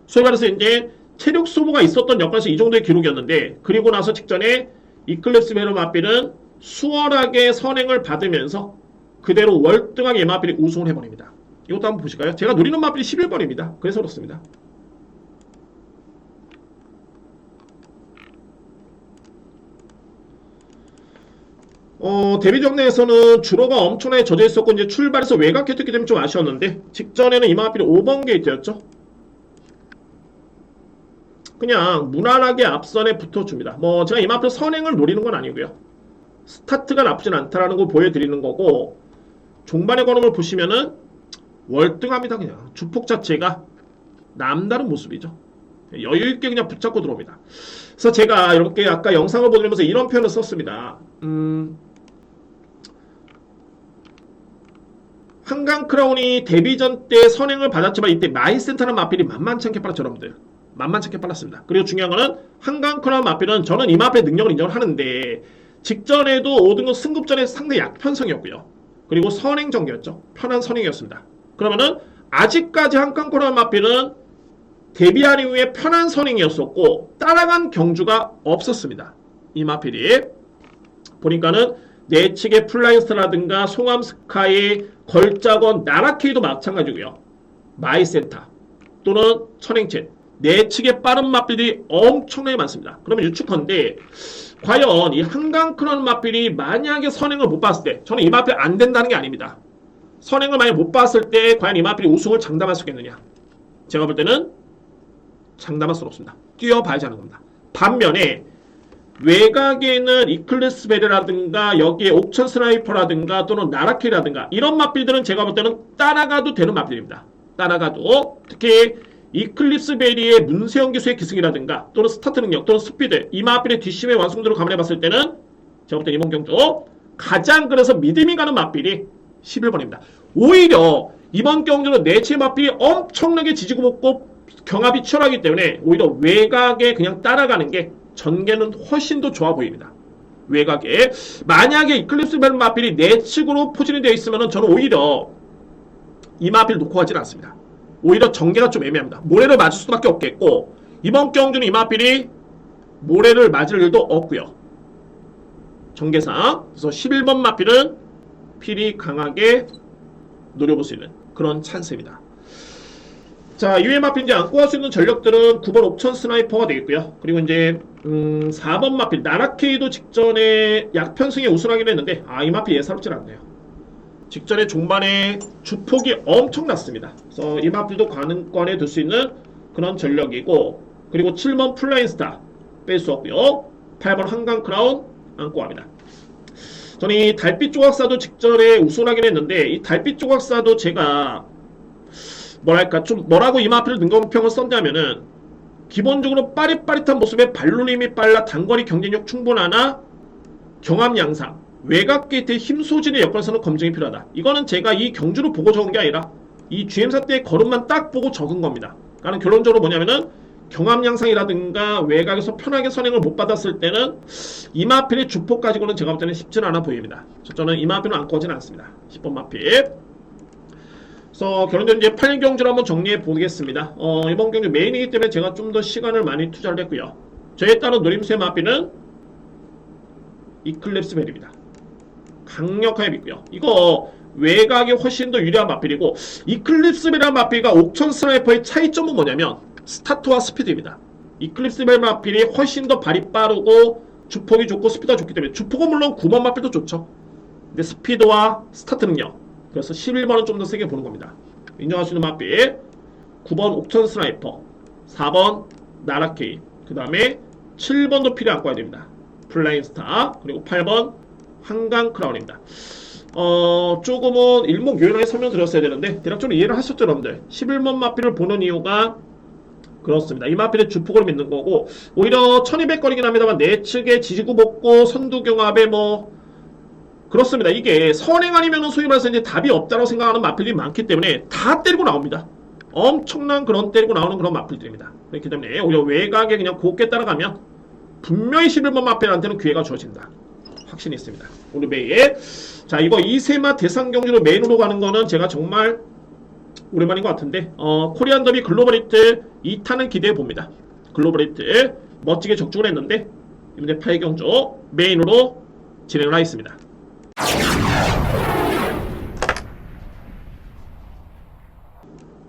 소위 말해서 이제 체력 소모가 있었던 여건에서 이 정도의 기록이었는데 그리고 나서 직전에 이클립스 베리아 마필은 수월하게 선행을 받으면서 그대로 월등하게 이 마필이 우승을 해버립니다. 이것도 한번 보실까요? 제가 노리는 마필이 11번입니다. 그래서 그렇습니다. 데뷔전 내에서는 주로가 엄청나게 젖어 있었고 이제 출발해서 외곽했기 때문에 좀 아쉬웠는데 직전에는 이 마필이 5번 게이트였죠. 그냥 무난하게 앞선에 붙어줍니다. 뭐 제가 이 마필 선행을 노리는 건 아니고요. 스타트가 나쁘진 않다라는 걸 보여드리는 거고 종반의 걸음을 보시면은 월등합니다. 그냥 주폭 자체가 남다른 모습이죠. 여유있게 그냥 붙잡고 들어옵니다. 그래서 제가 이렇게 아까 영상을 보면서 이런 표현을 썼습니다. 한강크라운이 데뷔전 때 선행을 받았지만 이때 마이센터는 마필이 만만치 않게 빨랐죠 여러분들. 만만찮게 빨랐습니다. 그리고 중요한 거는 한강크라운 마필은 저는 이 마필의 능력을 인정을 하는데 직전에도 5등급 승급전에 상당히 약편성이었고요. 그리고 선행전개였죠. 편한 선행이었습니다. 그러면은 아직까지 한강크라운 마필은 데뷔한 이후에 편한 선행이었었고 따라간 경주가 없었습니다. 이 마필이 보니까는 내측의 플라잉스타라든가 송암스카이, 걸작원, 나라케이도 마찬가지고요. 마이센터 또는 천행첸 내측의 빠른 마필이 엄청나게 많습니다. 그러면 유추컨대 과연 이 한강크라운 마필이 만약에 선행을 못 봤을 때 저는 이 마필 안 된다는 게 아닙니다. 선행을 만약 못 봤을 때 과연 이 마필이 우승을 장담할 수 있겠느냐? 제가 볼 때는 장담할 수는 없습니다. 뛰어봐야지 하는 겁니다. 반면에 외곽에는 이클리스 베르라든가 여기에 옥천 스나이퍼라든가 또는 나라케라든가 이런 마필들은 제가 볼 때는 따라가도 되는 마필입니다. 따라가도 특히 이클립스 베리의 문세영 기수의 기승이라든가 또는 스타트 능력 또는 스피드 이 마필의 뒷심의 완성도를 감안해봤을 때는 제가 볼 때 이번 경주 가장 그래서 믿음이 가는 마필이 11번입니다. 오히려 이번 경주는 내치 마필이 엄청나게 지지고 볶고 경합이 치열하기 때문에 오히려 외곽에 그냥 따라가는 게 전개는 훨씬 더 좋아 보입니다. 외곽에 만약에 이클립스 베리 마필이 내측으로 포진이 되어 있으면 저는 오히려 이 마필 놓고 가지는 않습니다. 오히려 전개가 좀 애매합니다. 모래를 맞을 수밖에 없겠고 이번 경주는 이 마필이 모래를 맞을 일도 없고요. 전개상 그래서 11번 마필은 필이 강하게 노려볼 수 있는 그런 찬스입니다. 자, 이외 마필 이제 안고 갈 수 있는 전력들은 9번 옥천 스나이퍼가 되겠고요. 그리고 이제 4번 마필 나라케이도 직전에 약편승에 우승하긴 했는데 이 마필 예사롭진 않네요. 직전에 종반에 주폭이 엄청났습니다. 그래서 이 마필도 가능권에 들 수 있는 그런 전력이고 그리고 7번 플라잉스타 뺄 수 없고요. 8번 한강크라운 안고 갑니다. 저는 이 달빛 조각사도 직전에 우승하긴 했는데 이 달빛 조각사도 제가 뭐랄까 좀 뭐라고 이 마필을 능검평을 썼냐면은 기본적으로 빠릿빠릿한 모습에 발놀림이 빨라 단거리 경쟁력 충분하나 경합 양상 외곽 게이트의 힘 소진의 여건에서는 검증이 필요하다. 이거는 제가 이 경주를 보고 적은 게 아니라 이 GM사 때의 걸음만 딱 보고 적은 겁니다. 그러니까 결론적으로 뭐냐면은 경합 양상이라든가 외곽에서 편하게 선행을 못 받았을 때는 이 마필의 주폭 가지고는 제가 볼 때는 쉽지는 않아 보입니다. 저는 이 마필은 안고 가지는 않습니다. 10번 마필. 그래서 결론적으로 이제 8년 경주를 한번 정리해 보겠습니다. 이번 경주 메인이기 때문에 제가 좀 더 시간을 많이 투자를 했고요. 저에 따른 노림수의 마필은 이클립스 벨입니다. 강력하게 믿고요. 이거 외곽이 훨씬 더 유리한 마필이고 이클립스 벨이라는 마필과 옥천 스나이퍼의 차이점은 뭐냐면 스타트와 스피드입니다. 이클립스 벨 마필이 훨씬 더 발이 빠르고 주폭이 좋고 스피드가 좋기 때문에 주폭은 물론 9번 마필도 좋죠. 근데 스피드와 스타트 능력 그래서 11번은 좀 더 세게 보는 겁니다. 인정할 수 있는 마필 9번 옥천 스나이퍼 4번 나라케이 그 다음에 7번도 필요 안고 와야 됩니다. 플라잉스타 그리고 8번 한강크라운입니다. 조금은 일목요연하게 설명드렸어야 되는데 대략적으로 이해를 하셨죠 여러분들. 11번 마필을 보는 이유가 그렇습니다. 이 마필의 주폭을 믿는 거고 오히려 1200거리긴 합니다만 내측에 지지고 볶고 선두경합에 뭐 그렇습니다. 이게 선행 아니면 소위 말해서 이제 답이 없다고 생각하는 마필들이 많기 때문에 다 때리고 나옵니다. 엄청난 그런 때리고 나오는 그런 마필들입니다. 그렇기 때문에 오히려 외곽에 그냥 곱게 따라가면 분명히 11번 마필한테는 기회가 주어진다. 확신이 있습니다. 오늘 매일 자 이거 이세마 대상 경주로 메인으로 가는 거는 제가 정말 오랜만인 것 같은데 코리안 더비 글로벌 히트 2타는 기대해 봅니다. 글로벌 히트 멋지게 적중을 했는데 이번에 8경주 메인으로 진행을 하겠습니다.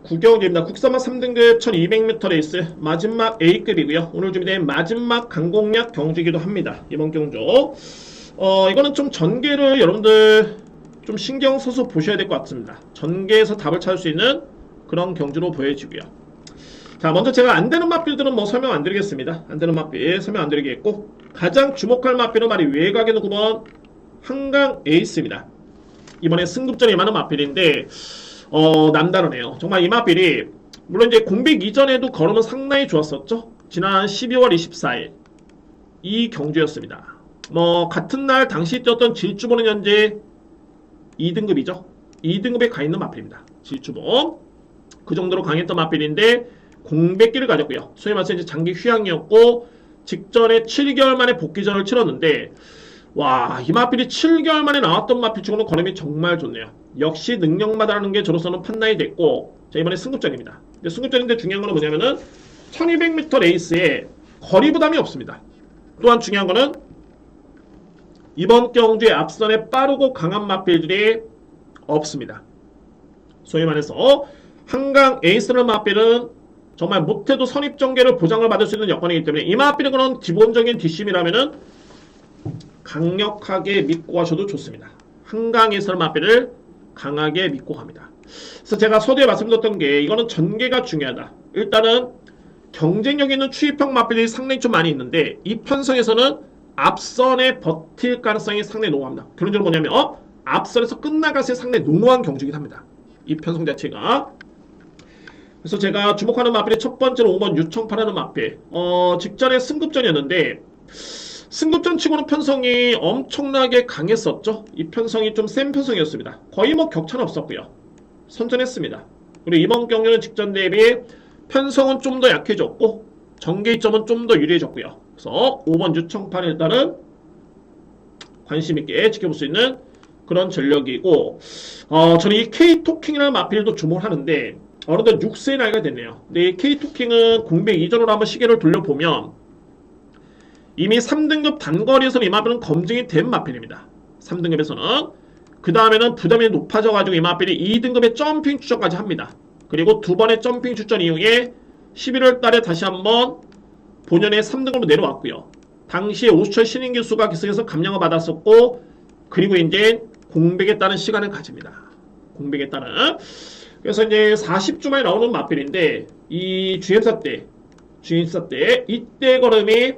구경입니다. 국산마 3등급 1200m 레이스 마지막 A급이고요. 오늘 준비된 마지막 강공략 경주이기도 합니다. 이번 경주 이거는 좀 전개를 여러분들 좀 신경 써서 보셔야 될 것 같습니다. 전개에서 답을 찾을 수 있는 그런 경주로 보여지고요. 자 먼저 제가 안되는 마필들은 뭐 설명 안드리겠습니다. 안되는 마필 설명 안드리겠고 가장 주목할 마필은 말이 외곽에는 9번 한강 에이스입니다. 이번에 승급전에 많은 마필인데 남다르네요. 정말 이 마필이 물론 이제 공백 이전에도 걸음은 상당히 좋았었죠. 지난 12월 24일 이 경주였습니다. 뭐 같은 날 당시 뛰었던 질주본은 현재 2등급이죠. 2등급에 가 있는 마필입니다. 질주본 그 정도로 강했던 마필인데 공백기를 가졌고요. 소위 말해서 이제 장기 휴양이었고 직전에 7개월 만에 복귀전을 치렀는데 와, 이 마필이 7개월 만에 나왔던 마필 치고는 걸음이 정말 좋네요. 역시 능력마다라는 게 저로서는 판단이 됐고 자, 이번에 승급전입니다. 근데 승급전인데 중요한 건 뭐냐면은 1200m 레이스에 거리 부담이 없습니다. 또한 중요한 거는 이번 경주에 앞선에 빠르고 강한 마필들이 없습니다. 소위 말해서 한강 에이스라는 마필은 정말 못해도 선입전개를 보장을 받을 수 있는 여건이기 때문에 이 마필의 그런 기본적인 뒷심이라면은 강력하게 믿고 가셔도 좋습니다. 한강 에이스라는 마필을 강하게 믿고 갑니다. 그래서 제가 서두에 말씀드렸던 게 이거는 전개가 중요하다. 일단은 경쟁력 있는 추입형 마필들이 상당히 좀 많이 있는데 이 편성에서는 앞선에 버틸 가능성이 상당히 농후합니다. 결론적으로 뭐냐면 앞선에서 끝나갔을 때 상당히 농후한 경주이긴 합니다. 이 편성 자체가. 그래서 제가 주목하는 마필의 첫 번째로 5번 유청파라는 마필. 직전에 승급전이었는데 승급전 치고는 편성이 엄청나게 강했었죠. 이 편성이 좀 센 편성이었습니다. 거의 뭐 격차는 없었고요. 선전했습니다. 그리고 이번 경주는 직전 대비 편성은 좀 더 약해졌고 전개점은 좀 더 유리해졌고요. 그래서 5번 유청파는 일단은 관심있게 지켜볼 수 있는 그런 전력이고 저는 이 K토킹이라는 마필도 주목을 하는데 어느덧 6세의 나이가 됐네요. 근데 이 K토킹은 공백 이전으로 한번 시계를 돌려보면 이미 3등급 단거리에서는 이 마필은 검증이 된 마필입니다. 3등급에서는 그 다음에는 부담이 높아져가지고 이 마필이 2등급의 점핑 추천까지 합니다. 그리고 두 번의 점핑 추천 이후에 11월 달에 다시 한번 본연의 3등급으로 내려왔고요. 당시에 오수철 신인 교수가 기승에서 감량을 받았었고 그리고 이제 공백에 따른 시간을 가집니다. 공백에 따른. 그래서 이제 40주 만에 나오는 마필인데 이 주행사 때 이때 걸음이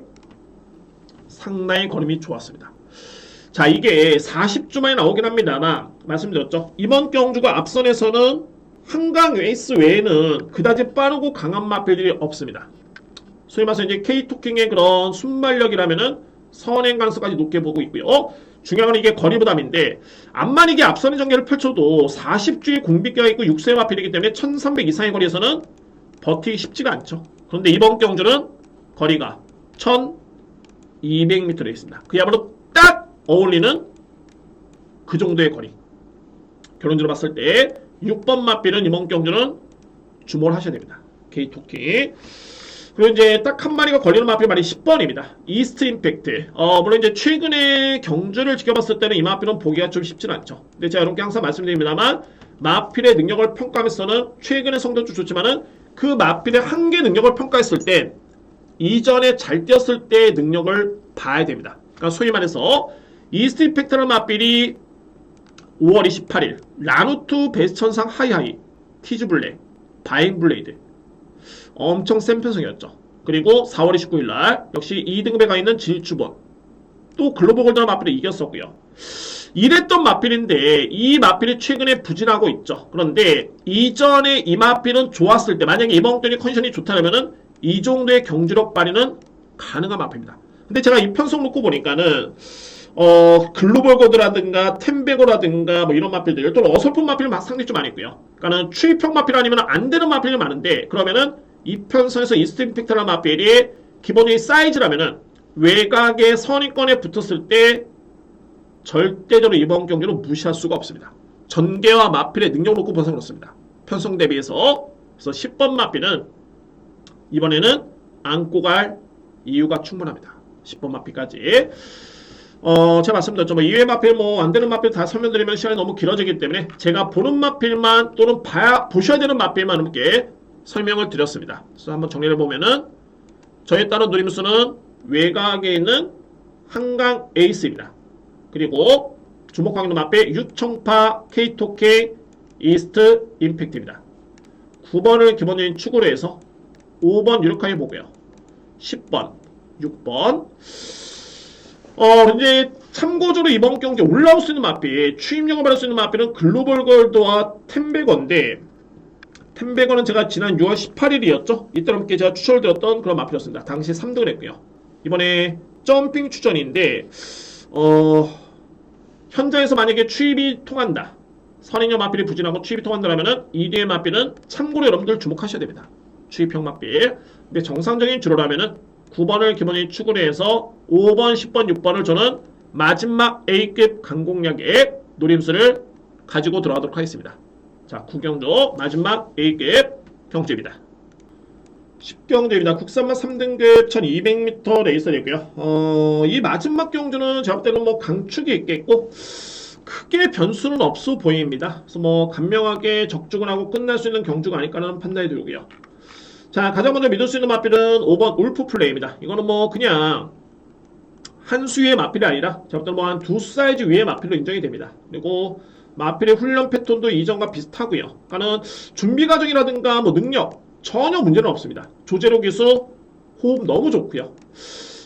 상당히 걸음이 좋았습니다. 자, 이게 40주 만에 나오긴 합니다만 말씀드렸죠. 이번 경주가 앞선에서는 한강 에이스 외에는 그다지 빠르고 강한 마필들이 없습니다. 소위 말해서 이제 K토킹의 그런 순발력이라면은 선행 가능성까지 높게 보고 있고요. 중요한 건 이게 거리 부담인데 암만 이게 앞선의 전개를 펼쳐도 40주의 공비기가 있고 6세 마필이기 때문에 1300 이상의 거리에서는 버티기 쉽지가 않죠. 그런데 이번 경주는 거리가 1200m에 있습니다. 그야말로 딱 어울리는 그 정도의 거리. 결론적으로 봤을 때 6번 마필은 이번 경주는 주목을 하셔야 됩니다. K토킹. 그리고 이제 딱 한 마리가 걸리는 마필 말이 10번입니다. 이스트 임팩트. 물론 이제 최근에 경주를 지켜봤을 때는 이 마필은 보기가 좀 쉽진 않죠. 근데 제가 여러분께 항상 말씀드립니다만 마필의 능력을 평가하면서는 최근의 성적도 좋지만은 그 마필의 한계 능력을 평가했을 때 이전에 잘 뛰었을 때의 능력을 봐야 됩니다. 그러니까 소위 말해서 이스트 임팩트라는 마필이 5월 28일 라누트 베스천상 하이하이 티즈블랙 바인블레이드 엄청 센 편성이었죠. 그리고 4월 29일날 역시 2등급에 가있는 질주본 또 글로벌 골드나 마필을 이겼었고요. 이랬던 마필인데 이 마필이 최근에 부진하고 있죠. 그런데 이전에 이 마필은 좋았을 때 만약에 이번 경기 컨디션이 좋다면은 이 정도의 경주력 발휘는 가능한 마필입니다. 근데 제가 이 편성 놓고 보니까는 글로벌 고드라든가 템베고라든가 뭐 이런 마필들 또는 어설픈 마필 상당히 좀 많이 있고요. 그러니까는 추입형 마필 아니면 안 되는 마필이 많은데 그러면은 이 편성에서 이스트 임팩트라는 마필이 기본적인 사이즈라면은 외곽의 선입권에 붙었을 때 절대적으로 이번 경기는 무시할 수가 없습니다. 전개와 마필의 능력 놓고 봐서 그렇습니다. 편성 대비해서 그래서 10번 마필은 이번에는 안고 갈 이유가 충분합니다. 10번 마필까지. 제가 말씀드렸죠. 뭐 2회 마필 뭐 안되는 마필 다 설명드리면 시간이 너무 길어지기 때문에 제가 보는 마필만 또는 보셔야 되는 마필만 함께 설명을 드렸습니다. 그래서 한번 정리를 보면은 저에 따른 누림수는 외곽에 있는 한강 에이스입니다. 그리고 주목하고 있는 마필 유청파 K토킹 이스트 임팩트입니다. 9번을 기본적인 축으로 해서 5번 유력하게 보고요. 10번, 6번 이제 참고적으로 이번 경기 올라올 수 있는 마필, 추임력을 받을 수 있는 마필은 글로벌 골드와 템베거인데 템베거는 제가 지난 6월 18일이었죠. 이때 함께 제가 추천을 드렸던 그런 마필이었습니다. 당시 3등을 했고요. 이번에 점핑 추천인데 현장에서 만약에 추입이 통한다. 선행력 마필이 부진하고 추입이 통한다라면은 2뒤의 마필은 참고로 여러분들 주목하셔야 됩니다. 추입형 맞빌. 근데 정상적인 주로라면은 9번을 기본적인 축으로 해서 5번, 10번, 6번을 저는 마지막 A급 강공략의 노림수를 가지고 들어가도록 하겠습니다. 자, 구경조 마지막 A급 경주입니다. 10경주입니다. 국산만 3등급 1200m 레이서이고요. 이 마지막 경주는 제가 볼 때는 뭐 강축이 있겠고 크게 변수는 없어 보입니다. 그래서 뭐 간명하게 적중을 하고 끝날 수 있는 경주가 아닐까라는 판단이 들고요. 자, 가장 먼저 믿을 수 있는 마필은 5번 울프 플레이입니다. 이거는 뭐 그냥 한 수의 마필이 아니라 제가 볼 때는 뭐 한 두 사이즈 위의 마필로 인정이 됩니다. 그리고 마필의 훈련 패턴도 이전과 비슷하고요. 그러니까는 준비 과정이라든가 뭐 능력 전혀 문제는 없습니다. 조제로 기수 호흡 너무 좋고요.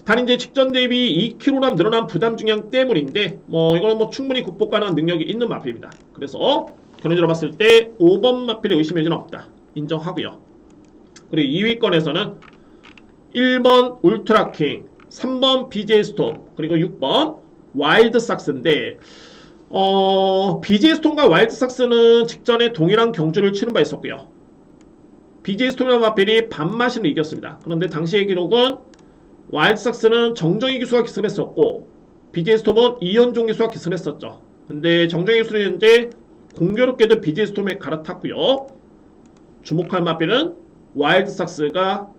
단 이제 직전 대비 2kg 늘어난 부담 중량 때문인데 뭐 이거는 뭐 충분히 극복 가능한 능력이 있는 마필입니다. 그래서 결론적으로 봤을 때 5번 마필의 의심의 여지는 없다. 인정하고요. 그리고 2위권에서는 1번 울트라킹, 3번 BJ 스톰, 그리고 6번 와일드 삭스인데 BJ 스톰과 와일드 삭스는 직전에 동일한 경주를 치른 바 있었고요. BJ 스톰이라는 마필이 반마신을 이겼습니다. 그런데 당시의 기록은 와일드 삭스는 정정희 기수가 기승했었고 BJ 스톰은 이현종 기수가 기승했었죠. 근데 정정희 기수는 현재 공교롭게도 BJ 스톰에 갈아탔고요. 주목할 마필은 와일드 삭스가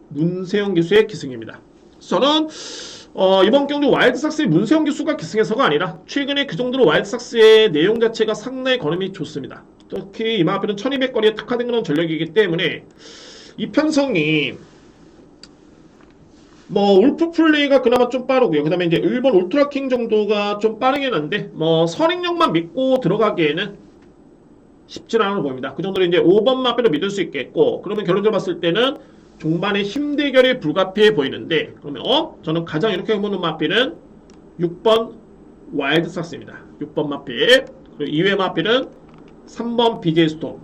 문세영 기수의 기승입니다. 저는 이번 경주 와일드 삭스의 문세영 기수가 기승해서가 아니라 최근에 그 정도로 와일드 삭스의 내용 자체가 상당히 걸음이 좋습니다. 특히 이 마필은 1200거리에 특화된 그런 전력이기 때문에 이 편성이 뭐 울프 플레이가 그나마 좀 빠르고요. 그 다음에 이제 일본 울트라킹 정도가 좀 빠르긴 한데 뭐 선행력만 믿고 들어가기에는 쉽지 않아 보입니다. 그 정도로 이제 5번 마필을 믿을 수 있겠고 그러면 결론적으로 봤을 때는 종반의 힘 대결이 불가피해 보이는데 그러면 저는 가장 이렇게 보는 마필은 6번 와일드 삭스입니다. 6번 마필. 그리고 2회 마필은 3번 BJ 스톰.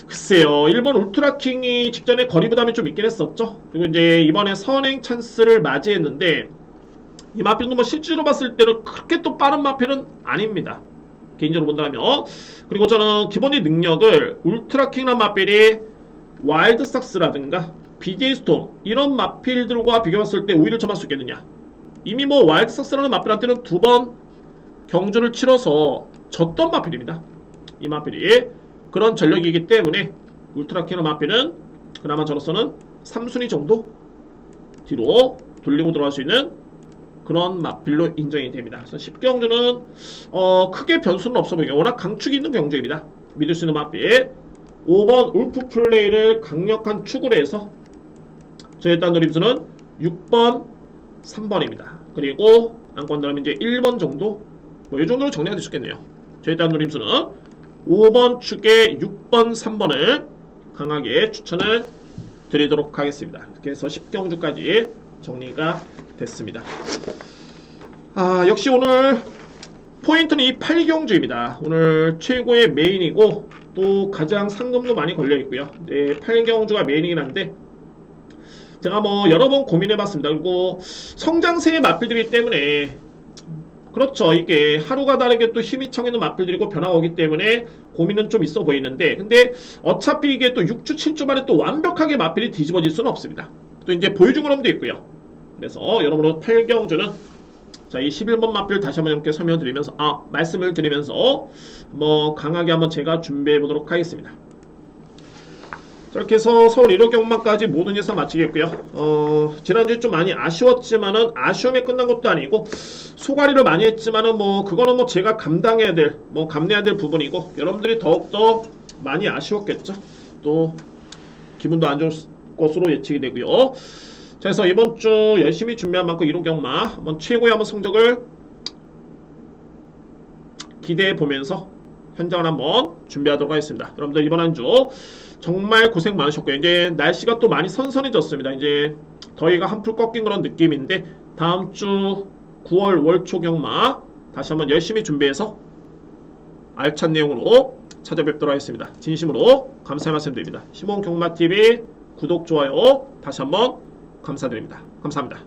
글쎄요. 일본 울트라킹이 직전에 거리 부담이 좀 있긴 했었죠. 그리고 이제 이번에 선행 찬스를 맞이했는데 이 마필도 뭐 실제로 봤을 때는 그렇게 또 빠른 마필은 아닙니다. 개인적으로 본다면. 그리고 저는 기본적인 능력을 울트라킹이라는 마필이 와일드 삭스라든가 BJ 스톰 이런 마필들과 비교했을 때 우위를 점할 수 있겠느냐. 이미 뭐 와일드 삭스라는 마필한테는 2번 경주를 치러서 졌던 마필입니다. 이 마필이 그런 전력이기 때문에 울트라킹의 마필은 그나마 저로서는 3순위 정도 뒤로 돌리고 들어갈 수 있는 그런 마필로 인정이 됩니다. 그래서 10경주는 크게 변수는 없어 보이게 워낙 강축이 있는 경주입니다. 믿을 수 있는 마필 5번 울프 플레이를 강력한 축으로 해서 저의 딴 노림수는 6번 3번입니다. 그리고 안건드라면 이제 1번 정도 뭐 이 정도로 정리가 될 수 있겠네요. 저의 딴 노림수는 5번 축에 6번 3번을 강하게 추천을 드리도록 하겠습니다. 이렇게 해서 10경주까지 정리가 됐습니다. 역시 오늘 포인트는 이 8경주입니다. 오늘 최고의 메인이고 또 가장 상금도 많이 걸려있고요. 네, 8경주가 메인이긴 한데 제가 뭐 여러 번 고민해봤습니다. 그리고 성장세의 마필들이기 때문에 그렇죠. 이게 하루가 다르게 또 힘이 청이는 마필들이고 변화가 오기 때문에 고민은 좀 있어 보이는데 근데 어차피 이게 또 6주 7주 만에 또 완벽하게 마필이 뒤집어질 수는 없습니다. 또 이제 보여준 그럼도 있고요. 그래서 여러분은 8경주는 자, 이 11번 마필 다시 한번 이렇게 설명드리면서 말씀을 드리면서 뭐 강하게 한번 제가 준비해 보도록 하겠습니다. 이렇게 해서 서울 1호 경마까지 모든 예상 마치겠고요. 지난주에 좀 많이 아쉬웠지만은 아쉬움에 끝난 것도 아니고 소가리를 많이 했지만은 뭐 그거는 뭐 제가 감당해야 될 감내해야 될 부분이고 여러분들이 더욱더 많이 아쉬웠겠죠. 또 기분도 안 좋을 것으로 예측이 되고요. 자, 그래서 이번 주 열심히 준비한 만큼 1호 경마 한번 최고의 한번 성적을 기대해 보면서 현장을 한번 준비하도록 하겠습니다. 여러분들 이번 한 주 정말 고생 많으셨고요. 이제 날씨가 또 많이 선선해졌습니다. 이제 더위가 한풀 꺾인 그런 느낌인데 다음 주 9월 월초 경마 다시 한번 열심히 준비해서 알찬 내용으로 찾아뵙도록 하겠습니다. 진심으로 감사의 말씀드립니다. 시몬경마TV 구독, 좋아요 다시 한번 감사드립니다. 감사합니다.